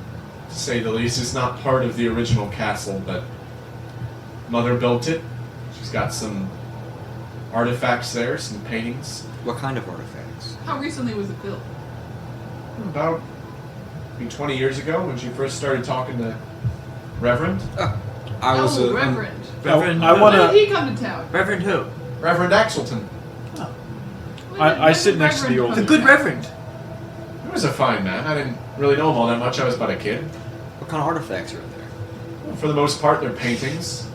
to say the least. It's not part of the original castle, but Mother built it. She's got some artifacts there, some paintings. What kind of artifacts? How recently was it built? About maybe 20 years ago, when she first started talking to Reverend. I was Oh, Reverend. Reverend I who? wanna- When did he come to town? Reverend who? Reverend Axelton. When I did sit next to the Reverend old The come good to town? Reverend. He was a fine man. I didn't really know him all that much. I was about a kid. What kind of artifacts are in there? For the most part, they're paintings.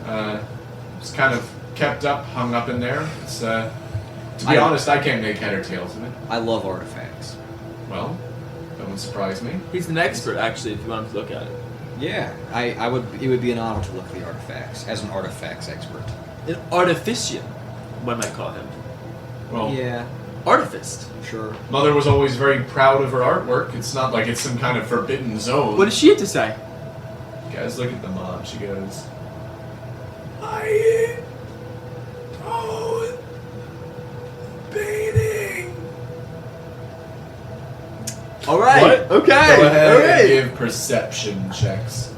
It's kind of kept up, hung up in there. It's, to be honest, I can't make head or tails of it. I love artifacts. Well, that would surprise me. He's an expert, actually, if you want him to look at it. Yeah, I would. It would be an honor to look at the artifacts as an artifacts expert. An artifician. one might call him. Well, Yeah, Artifice. sure. Mother was always very proud of her artwork. It's not like it's some kind of forbidden zone. What does she have to say? Guys, look at the mom. She goes, I don't painting. All right. What? Okay. Go ahead All and right. give perception checks.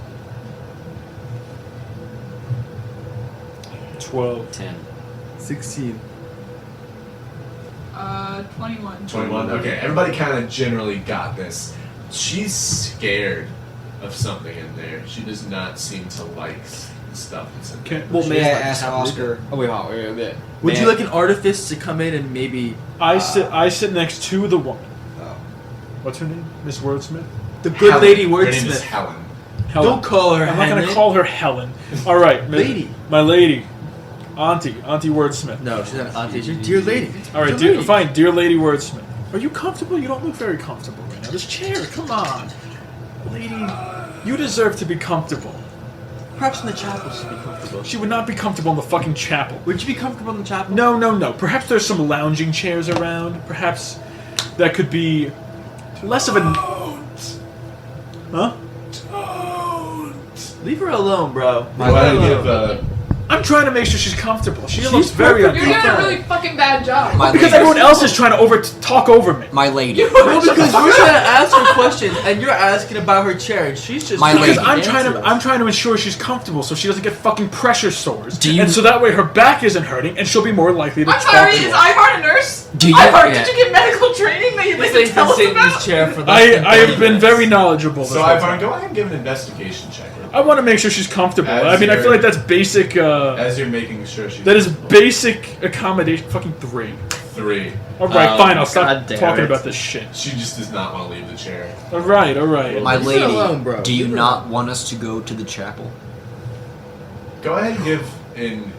12. 10. 16. 21. 21. Okay, everybody kind of generally got this. She's scared of something in there. She does not seem to like the stuff that's in there. Okay. Well, may I like ask taboo. Oscar? Oh wait, hold on, wait a minute. Would May you I- like an artifice to come in and maybe I sit next to the woman. Oh. What's her name? Miss Wordsmith? the good Helen. lady Her name is Wordsmith? Helen. Helen. Don't call her I'm not Helen. gonna call her Helen. All right, Lady. my lady, Auntie Wordsmith. No, she's not an auntie. She's a dear lady. All right, Dear dear, lady. fine, dear Lady Wordsmith. Are you comfortable? You don't look very comfortable right now. This chair, come on, lady. You deserve to be comfortable. Perhaps in the chapel she'd be comfortable. She would not be comfortable in the fucking chapel. Would you be comfortable in the chapel? No. Perhaps there's some lounging chairs around. Perhaps that could be less of a. Huh? Leave her alone, bro. My Go ahead and lady. give I'm trying to make sure she's comfortable. She She's looks very perfect. You're uncomfortable. doing a really fucking bad job. My Because lady. everyone else is trying to talk over me. My lady. Well, because we're trying to ask her questions, and you're asking about her chair, and she's just My trying Because lady. I'm trying to ensure she's comfortable so she doesn't get fucking pressure sores. Do you- And so that way her back isn't hurting and she'll be more likely to I'm talk sorry, to is us. Ivarn a nurse? Do you- Ivarn, yeah. did you get medical training that you'd like to He's tell been us sitting in about? this chair for the I have been very knowledgeable. So, this whole Ivarn, time. go ahead and give an investigation check. I want to make sure she's comfortable. As I mean, I feel you're- like that's basic. As you're making sure she's That is basic accommodation. Fucking 3. 3. All right, fine. I'll stop God damn talking it. about this shit. She just does not want to leave the chair. All right. My Leave her lady, alone, bro. do you Leave her not want us to go to the chapel? Go ahead and give an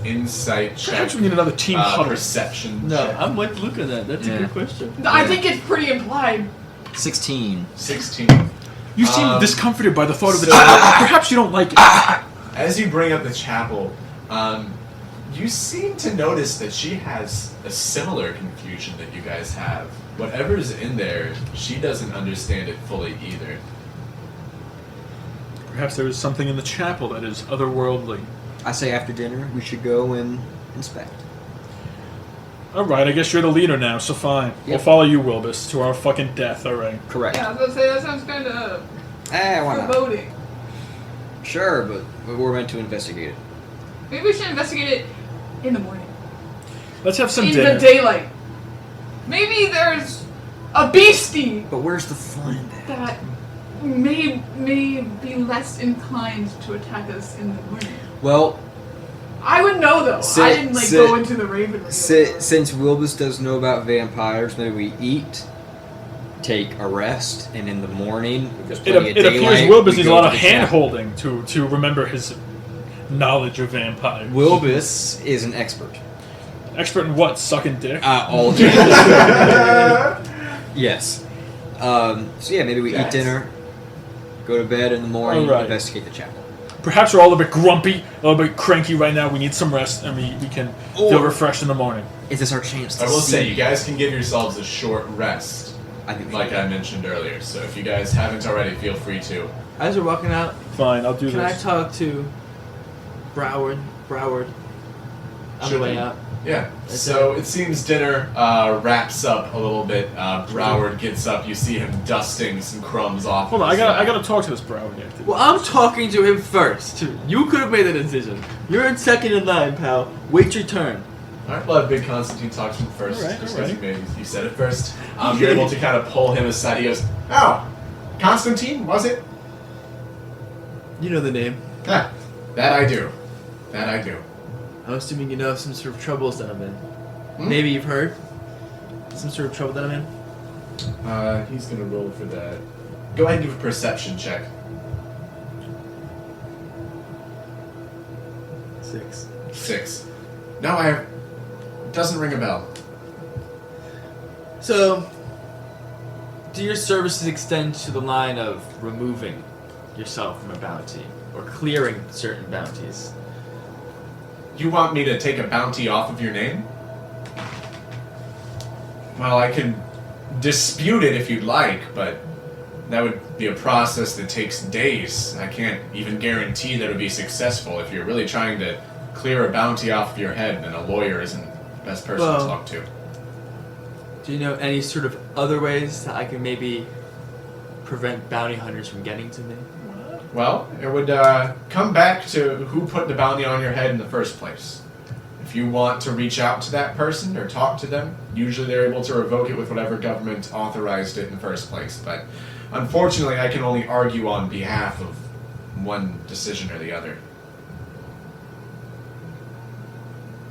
insight check. Perhaps we need another team huddle. Perception No, check. I'm with Luke on that. That's a Yeah. good question. I think it's pretty implied. 16. 16. You seem discomforted by the thought of the so- chapel. Perhaps you don't like it. As you bring up the chapel, you seem to notice that she has a similar confusion that you guys have. Whatever's in there, she doesn't understand it fully either. Perhaps there is something in the chapel that is otherworldly. I say after dinner we should go and inspect. All right, I guess you're the leader now, so fine. We'll Yep. follow you, Wilbis, to our fucking death. All right. Correct. Yeah, I was gonna say that sounds kind of Why not? foreboding. Sure, but we're meant to investigate it. Maybe we should investigate it in the morning. Let's have some In dinner. the daylight. Maybe there's a beastie But where's the fun in that? that may be less inclined to attack us in the morning. Well, I would know though. I didn't go into the Raven. since Wilbis does know about vampires, maybe we eat, take a rest, and in the morning, there's plenty of It daylight, appears Wilbis we needs a go lot to of the chapel. hand-holding to remember his knowledge of vampires. Wilbis is an expert. Expert in what? Sucking dick? All Yes. So yeah, maybe we eat dinner, go to bed in the morning, Alright. investigate the chapel. Perhaps we're all a bit grumpy, a little bit cranky right now. We need some rest, and we can feel refreshed in the morning. Is this our chance to I will see? say, you guys can give yourselves a short rest, I think we like should. I mentioned earlier. So if you guys haven't already, feel free to. As we're walking out, Fine, I'll do can I this. talk to Broward on the way out? Yeah. So it seems dinner wraps up a little bit. Broward gets up. You see him dusting some crumbs off. Hold on, of I his, gotta talk to this Broward after. Well, I'm talking to him first. You could have made the decision. You're in second in line, pal. Wait your turn. All right, we'll have Big Constantine talk to him first. All right, just all because right. you said it first. You're able to kind of pull him aside. He goes, "Oh, Constantine, was it?" You know the name. Yeah, that I do. That I do. I'm assuming you know of some sort of troubles that I'm in. Hmm? Maybe you've heard some sort of trouble that I'm in. He's gonna roll for that. Go ahead and give a perception check. 6. 6. No, doesn't ring a bell. So, do your services extend to the line of removing yourself from a bounty or clearing certain bounties? You want me to take a bounty off of your name? Well, I can dispute it if you'd like, but that would be a process that takes days. I can't even guarantee that it would be successful. If you're really trying to clear a bounty off of your head, then a lawyer isn't the best person to talk to. Do you know any sort of other ways that I can maybe prevent bounty hunters from getting to me? Well, it would come back to who put the bounty on your head in the first place. If you want to reach out to that person or talk to them, usually they're able to revoke it with whatever government authorized it in the first place. But unfortunately, I can only argue on behalf of one decision or the other.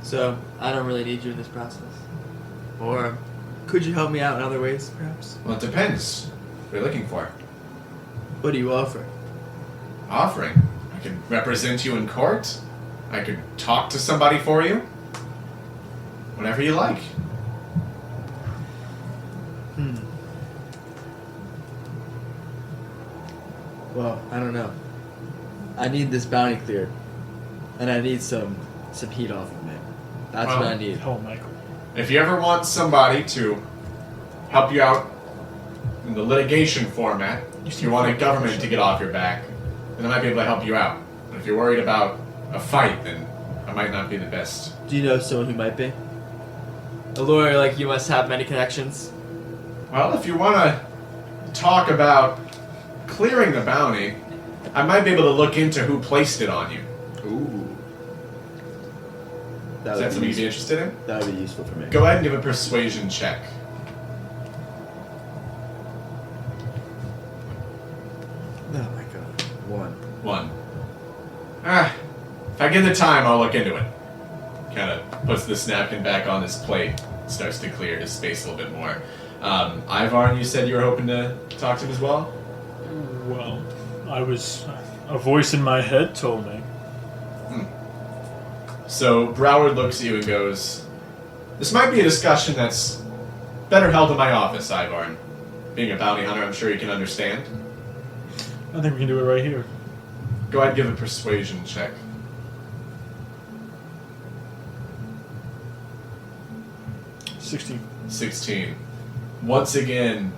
So, I don't really need you in this process. Or could you help me out in other ways, perhaps? Well, it depends. What are you looking for? What do you offer? Offering? I could represent you in court. I could talk to somebody for you. Whatever you like. Well, I don't know. I need this bounty cleared. And I need some heat off of me. That's what I need. Oh, Michael. If you ever want somebody to help you out in the litigation format, if you want a government to get off your back, then I might be able to help you out. But if you're worried about a fight, then I might not be the best. Do you know someone who might be? A lawyer like you must have many connections. Well, if you want to talk about clearing the bounty, I might be able to look into who placed it on you. Ooh. Is that something you'd be interested in? That would be useful for me. Go ahead and give a persuasion check. Oh my god. 1. If I get the time, I'll look into it. Kind of puts this napkin back on his plate, starts to clear his space a little bit more. Ivarn, you said you were hoping to talk to him as well? Well, a voice in my head told me. So Broward looks at you and goes, "This might be a discussion that's better held in my office, Ivarn. Being a bounty hunter, I'm sure you can understand. I think we can do it right here. Go ahead and give a persuasion check." 16. Once again,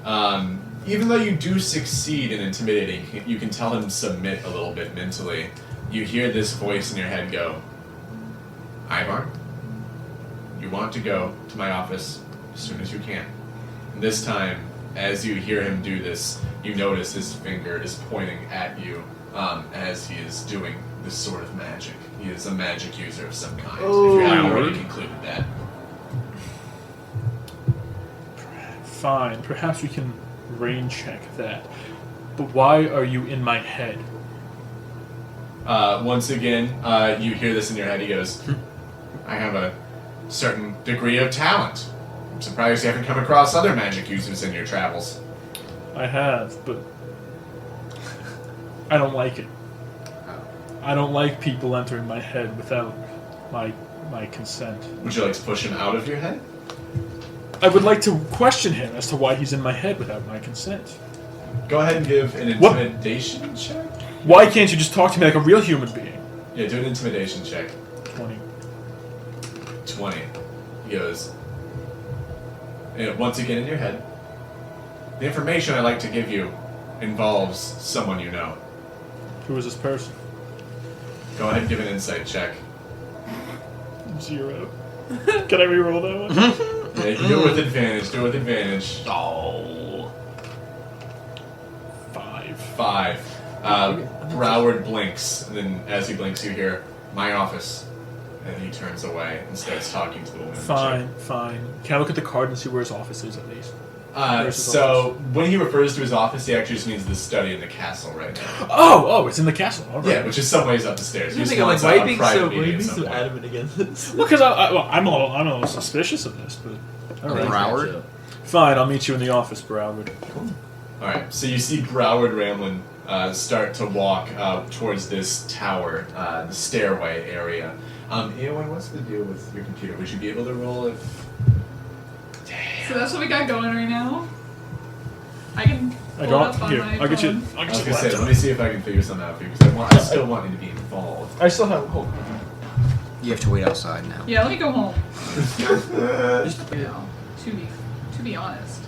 even though you do succeed in intimidating, you can tell him to submit a little bit mentally. You hear this voice in your head go, "Ivarn, you want to go to my office as soon as you can." And this time, as you hear him do this, you notice his finger is pointing at you as he is doing this sort of magic. He is a magic user of some kind, if you haven't already concluded that. Fine, perhaps we can rain check that. But why are you in my head? Once again, you hear this in your head. He goes, "I have a certain degree of talent. I'm surprised you haven't come across other magic users in your travels." I have, but I don't like it. I don't like people entering my head without my consent. Would you like to push him out of your head? I would like to question him as to why he's in my head without my consent. Go ahead and give an intimidation check. Why can't you just talk to me like a real human being? Yeah, do an intimidation check. 20. He goes, once again in your head, "The information I'd like to give you involves someone you know." Who is this person? Go ahead and give an insight check. 0. Can I reroll that one? Yeah, you can do it with advantage. Do it with advantage. Oh. 5. Broward blinks, and then as he blinks, you hear, "My office." And he turns away and starts talking to the woman. Fine. Can I look at the card and see where his office is at least? So when he refers to his office, he actually just means the study in the castle right now. Oh, it's in the castle. All right. Yeah, which is some ways up the stairs. I You think just I'm want like a wiping private so meeting at some so point. adamant against this. Well, because I'm a little suspicious of this, but all right. Broward? Fine, I'll meet you in the office, Broward. Alright, so you see Broward Ramlin start to walk towards this tower, the stairway area. Eowyn, what's the deal with your computer? Would you be able to roll if... So that's what we got going right now. I can pull it up on my I'll get you. phone. I was gonna say, let me see if I can figure something out for you, because I still want you to be involved. I still have. Hold on. You have to wait outside now. Yeah, let me go home. You know, to be honest.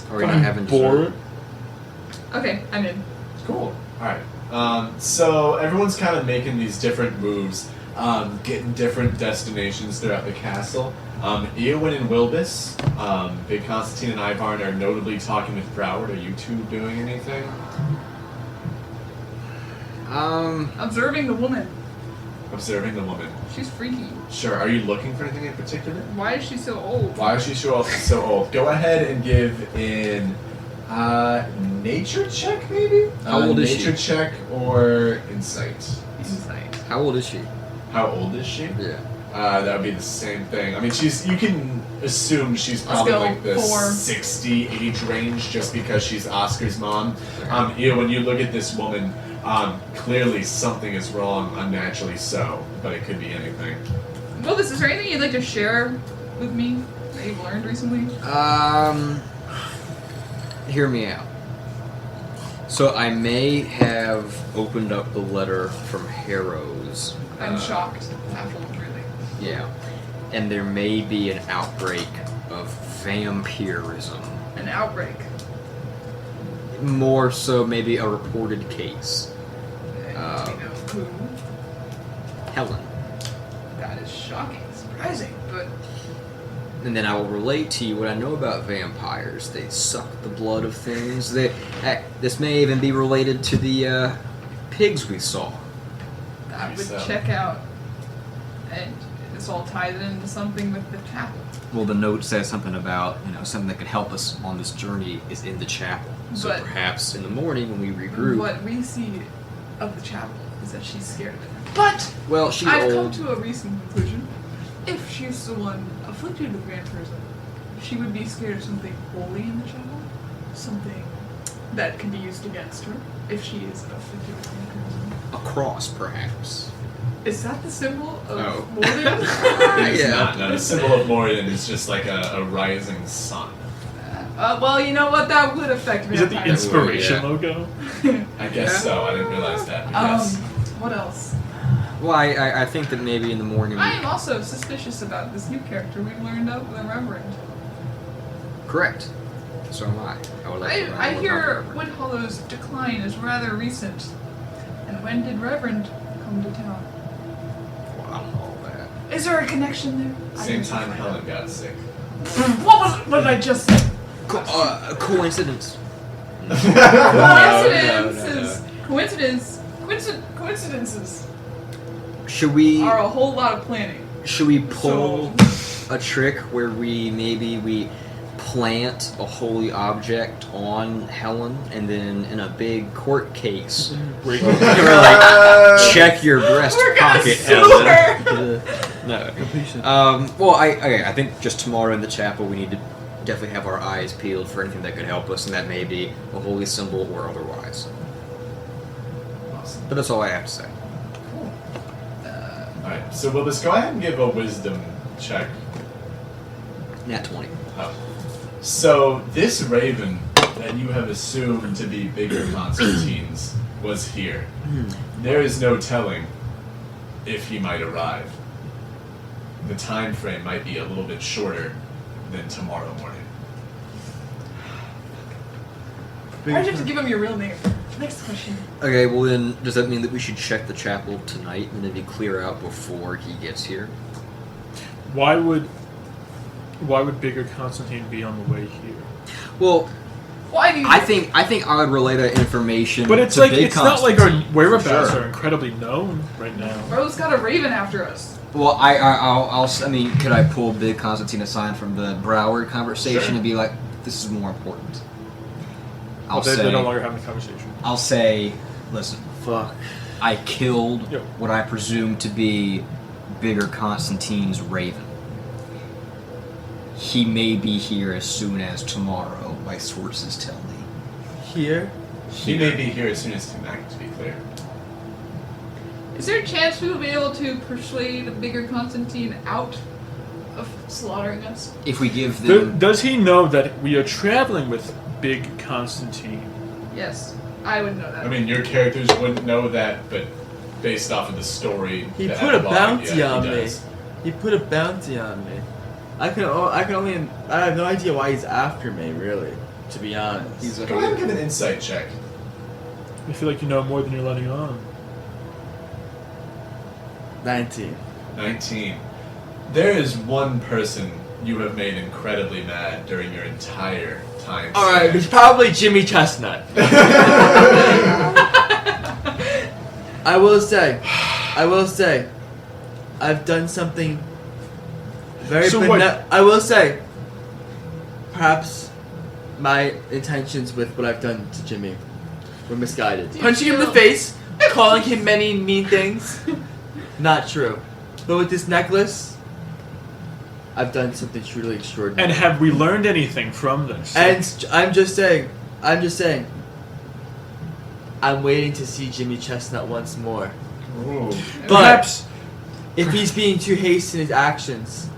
Are we not having bored? Okay, I'm in. Cool. Alright. So everyone's kind of making these different moves, getting different destinations throughout the castle. Eowyn and Wilbis, Bigg, Constantine, and Ivarn are notably talking with Broward. Are you two doing anything? Observing the woman. Observing the woman. She's freaky. Sure. Are you looking for anything in particular? Why is she so old? Why is she so old? Go ahead and give in nature check, maybe? How old is she? Nature check or insight? Insight. How old is she? How old is she? Yeah. That would be the same thing. I mean, you can assume she's probably go like the 4. 60 age range just because she's Oscar's mom. When you look at this woman, clearly something is wrong, unnaturally so, but it could be anything. Well, is there anything you'd like to share with me that you've learned recently? Hear me out. So I may have opened up the letter from Harrow's. I'm shocked. Baffled, really. Yeah. And there may be an outbreak of vampirism. An outbreak. More so, maybe a reported case. You know who? Helen. That is shocking, surprising, but And then I will relate to you what I know about vampires. They suck the blood of things. This may even be related to the pigs we saw. that Maybe would so. check out. And this all ties into something with the chapel. Well, the note says something about, something that could help us on this journey is in the chapel. So But- perhaps in the morning when we regroup. What we see of the chapel is that she's scared of it. But Well, she's I've old. come to a recent conclusion. If she's the one afflicted with vampirism, she would be scared of something holy in the chapel, something that can be used against her if she is afflicted with vampirism. A cross, perhaps. Is that the symbol of Oh. Morden? It's Yeah. not. No, the symbol of Morden is just like a rising sun. Well, you know what? That would affect Is it the vampires. inspiration Yeah. logo? I guess so. I didn't realize that. But yes. What else? Well, I think that maybe in the morning. I am also suspicious about this new character we've learned of, the Reverend. Correct. So am I. I would like to learn I more hear about Woodhollow's decline is rather recent. And when did Reverend come to town? Well, I don't know all that. Is there a connection there? Same time Helen got sick. What did I just say? Coincidence. Coincidences Should we are a whole lot of planning. pull a trick where we plant a holy object on Helen and then in a big court case we're like check your breast We're gonna pocket, sue Helen. her. No. Well, I think just tomorrow in the chapel we need to definitely have our eyes peeled for anything that could help us, and that may be a holy symbol or otherwise. Awesome. But that's all I have to say. Alright, so Wilbis, go ahead and give a wisdom check. Nat 20. Oh. So, this raven that you have assumed to be bigger Constantine's was here. There is no telling if he might arrive. The time frame might be a little bit shorter than tomorrow morning. Why'd you have to give him your real name? Next question. Okay, well then, does that mean that we should check the chapel tonight and maybe clear out before he gets here? Why would bigger Constantine be on the way here? Well, Why do you I think I would relay that information. But it's to like Bigg it's not like our Constantine, whereabouts for sure. are incredibly known right now. Bro's got a raven after us. Well, I mean, could I pull Bigg Constantine aside from the Broward conversation Sure. and be like, this is more important? I'll Well, say, they're no longer having a conversation. I'll say, listen, Fuck. I killed Yo. what I presume to be bigger Constantine's raven. He may be here as soon as tomorrow, my sources tell me. Here? He may be here as soon as tonight, to be clear. Is there a chance we will be able to persuade a bigger Constantine out of slaughtering us? If we give them... Does he know that we are traveling with Bigg Constantine? Yes, I would know that. I mean, your characters wouldn't know that, but based off of the story. He the put a epilogue, bounty yeah, on he me. does. He put a bounty on me. I have no idea why he's after me, really. To be honest. He's Go ahead and give an insight check. I feel like you know more than you're letting on. 19. 19. There is one person you have made incredibly mad during your entire time. Alright, span. it's probably Jimmy Chestnut. I will say, I've done something very So I will say, perhaps my intentions with what I've done to Jimmy were misguided. Do you Punching him in the feel- face, calling him many mean things, not true. But with this necklace, I've done something truly extraordinary. And have we learned anything from this? And I'm just saying, I'm waiting to see Jimmy Chestnut once more. Ooh. But perhaps if he's being too hasty in his actions,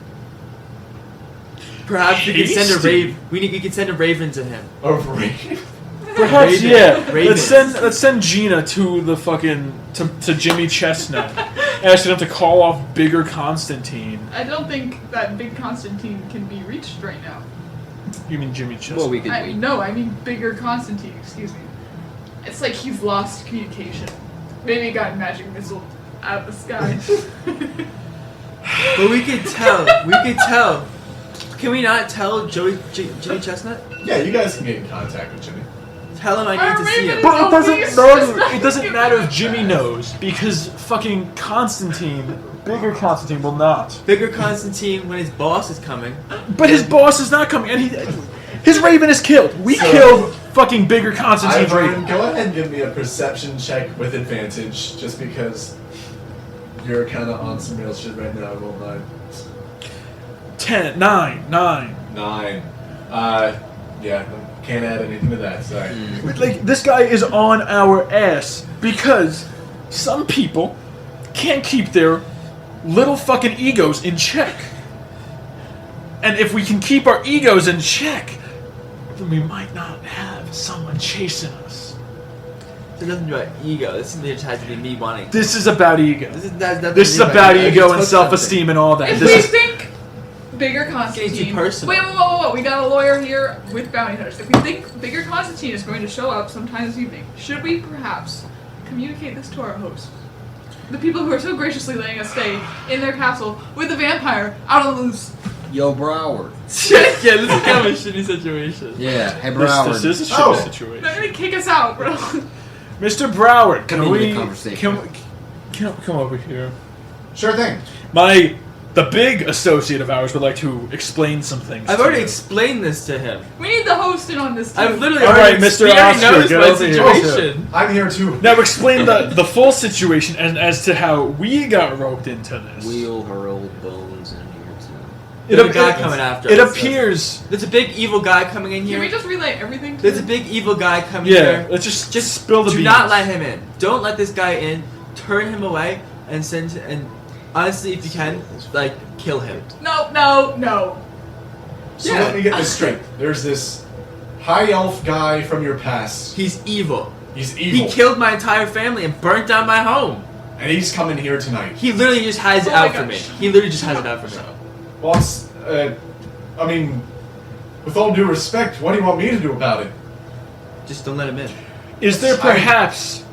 perhaps we can send a Hasty? we can send a raven to him. Perhaps, Raven. yeah. Raven. Let's send Gina to the fucking to Jimmy Chestnut, asking him to call off bigger Constantine. I don't think that big Constantine can be reached right now. You mean Jimmy Chestnut? Well, we could. I mean bigger Constantine, excuse me. It's like he's lost communication. Maybe he got a magic missile out of the sky. But we could tell. Can we not tell Jimmy Chestnut? Yeah, you guys can get in contact with Jimmy. Tell him I need to see him. But Please, just it doesn't give matter me if Jimmy knows, because fucking Constantine, bigger Constantine, will not. Bigger Constantine when his boss is coming. But his boss is not coming, and his Raven is killed. We So- killed fucking bigger Constantine's Ivarn, Raven. go ahead and give me a perception check with advantage, just because you're kind of on some real shit right now. I won't lie. 9. 9. Yeah, can't add anything to that. Sorry. Like, this guy is on our ass because some people can't keep their little fucking egos in check. And if we can keep our egos in check, then we might not have someone chasing us. It doesn't about ego. This just has to be me wanting. This is about ego. This is This is about ego and self-esteem and all that. If This we is think bigger getting Constantine. too personal. Wait, whoa. We got a lawyer here with bounty hunters. If we think bigger Constantine is going to show up sometime this evening, should we perhaps communicate this to our hosts? The people who are so graciously letting us stay in their castle with the vampire out on the loose. Yo, Broward. Yeah, this is kind of a shitty situation. Yeah, hey, Broward. this is a shitty Oh. situation. They're gonna kick us out, bro. Mr. Broward, can Come into we the conversation. come over here? Sure thing. The big associate of ours would like to explain some things. I've to already you. explained this to him. We need the host in on this too. I've literally All already right, Mr. he already Oscar, knows get my over here. situation. I'm here too. Now explain the full situation and as to how we got roped into this. Wheel her old bones in here, too. There's a guy coming after It us. appears. There's a big evil guy coming in Can here. we just relay everything to There's a him? big evil guy coming Yeah, here. let's just spill the Do beans. not let him in. Don't let this guy in. Turn him away and honestly, if you can, like, kill him. No. So Yeah. let me get this straight. There's this high elf guy from your past. He's evil. He's evil. He killed my entire family and burnt down my home. And he's coming here tonight. He literally just has it Oh my out for gosh. me. He literally just has it out for me. Well, I mean, with all due respect, what do you want me to do about it? Just don't let him in. Is there perhaps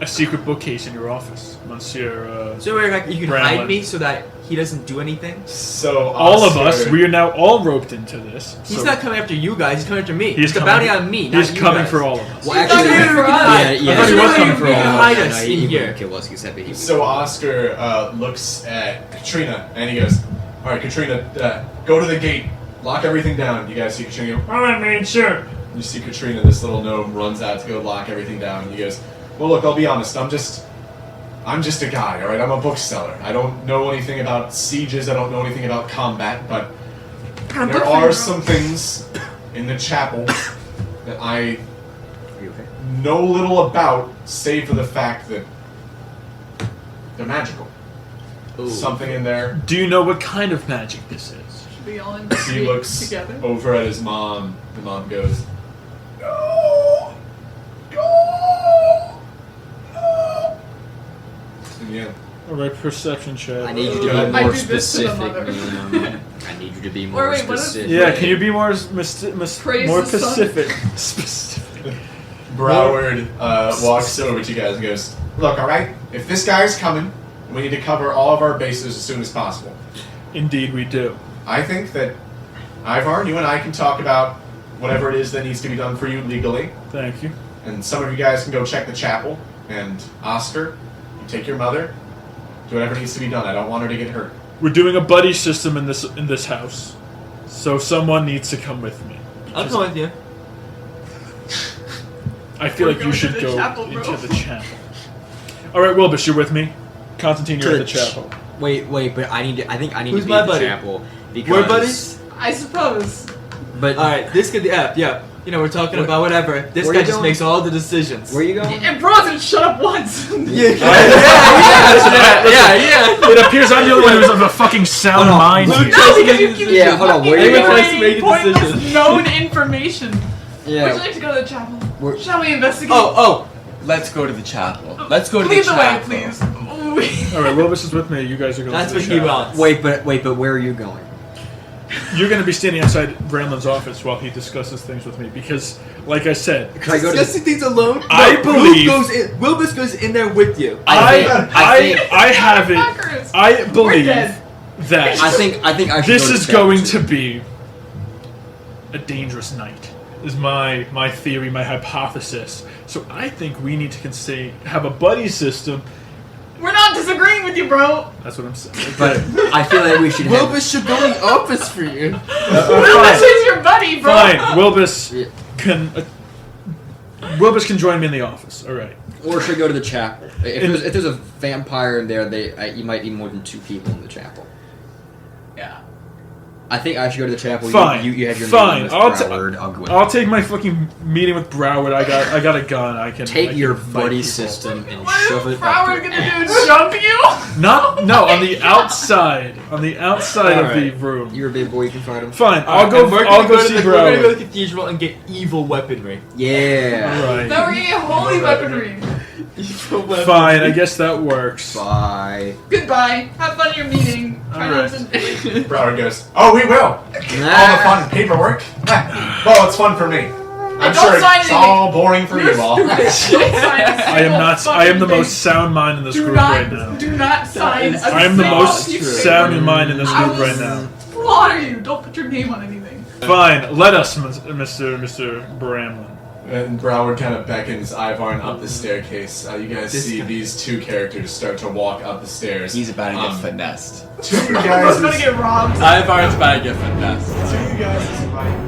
a secret bookcase in your office, Monsieur? So where like, you can Bramlett. hide me so that he doesn't do anything? So All of Oscar- us, we are now all roped into this. He's so not coming after you guys. He's coming after me. He's the coming- bounty on me. Not He's you coming guys. for all of us. Well, He's not actually, here for us. yeah, yeah. I thought he was coming for You all can of us. hide No, us he in wouldn't here. kill us, except he So Oscar looks at Katrina and he goes, "All right, Katrina, go to the gate. Lock everything down." You guys see Katrina go, Alright, man, sure. you see Katrina, this little gnome, runs out to go lock everything down. And he goes, "Well, look, I'll be honest. I'm just a guy, all right? I'm a bookseller. I don't know anything about sieges. I don't know anything about combat, but there are some things in the chapel that I Are you okay? know little about, save for the fact that they're magical. Something in there." Do you know what kind of magic this is? Should we all He investigate looks together? over at his mom. The mom goes, "No! No! No!" Alright, perception check. I need you to I be do more this to the specific, mother. man. I need you to be more Or wait, what is- specific. Yeah, can you be more Praise more the sun. specific? Specific. Broward walks over to you guys and goes, "Look, all right. If this guy's coming, we need to cover all of our bases as soon as possible. Indeed, we do. I think that Ivarn, you and I can talk about whatever it is that needs to be done for you legally, Thank you. and some of you guys can go check the chapel. And Oscar, you take your mother, do whatever needs to be done. I don't want her to get hurt." We're doing a buddy system in this house, so someone needs to come with me. I'll come with you. I feel We're like you going to should the go chapel, bro. into the chapel. All right, Wilbus, you're with me. Constantine, you're at the Church. chapel. Wait, but I think I need Who's to be my at the buddy? chapel because We're buddies? I suppose. But Alright, this could yeah. You know, we're talking about whatever. This where guy you just going? makes all the decisions. Where are you going? And Bronson, shut up once. Yeah. It appears I'm the only one who's of a fucking sound mind here. No, because you keep Yeah, hold on, where you fucking going? saying pointless known information. Would you Yeah. like to go to the chapel? Where- Shall we investigate? Oh, let's go to the chapel. Let's go to Lead the the way, chapel. please. All right, Wilbus is with me. You guys are going That's to the what he chapel. wants. Wait, but where are you going? You're going to be standing outside Bramlin's office while he discusses things with me because, like I said, Can I go to Discussing things alone? I believe- Wilbus goes in there with you. I have it. Fuckers. I We're believe dead. that I think I should this go to is the chapel going too. to be a dangerous night. Is my theory, my hypothesis. So I think we need to have a buddy system. We're not disagreeing with you, bro. That's what I'm saying. But I feel like we should have. Wilbus should go to the office for you. Wilbus is your buddy, bro. Fine, Wilbus Yeah. can join me in the office. All right. Or should I go to the chapel? If there's a vampire in there, you might need more than 2 people in the chapel. Yeah. I think I should go to the chapel. Fine. You have your Fine. meeting with I'll Broward. I'll go with I'll take my fucking meeting with Broward. I got a gun. I can Take I your can fight buddy people. system and What shove is it up Broward your gonna ass. do? Jump you? No, on the outside. On the outside of the Alright. room. You're a big boy. You can fight him. Fine. Alright, I'll go. and we're I'll gonna go see We're gonna go to Broward. the cathedral and get evil weaponry. Yeah. All right. Now we're getting holy weaponry. Evil weaponry. Fine. I guess that works. Bye. Goodbye. Have fun at your meeting. Try not Alright. to- Broward goes, "Oh, we will. All the fun paperwork. Well, it's fun for me. I'm don't sure sign it's anything. all boring for you all." Don't sign a I am not. single I am the fucking most sound mind in this thing. group right now. Do not sign a I am the single most piece of sound paper. mind in this I group will right now. slaughter you. Don't put your name on anything. Fine. Let us, Mr. Bramlin. And Broward kind of beckons Ivarn up the staircase. You guys see these 2 characters start to walk up the stairs. He's about to get finessed. 2 of you I guys. was gonna get robbed. Ivarn's about to get finessed. 2 of you guys is right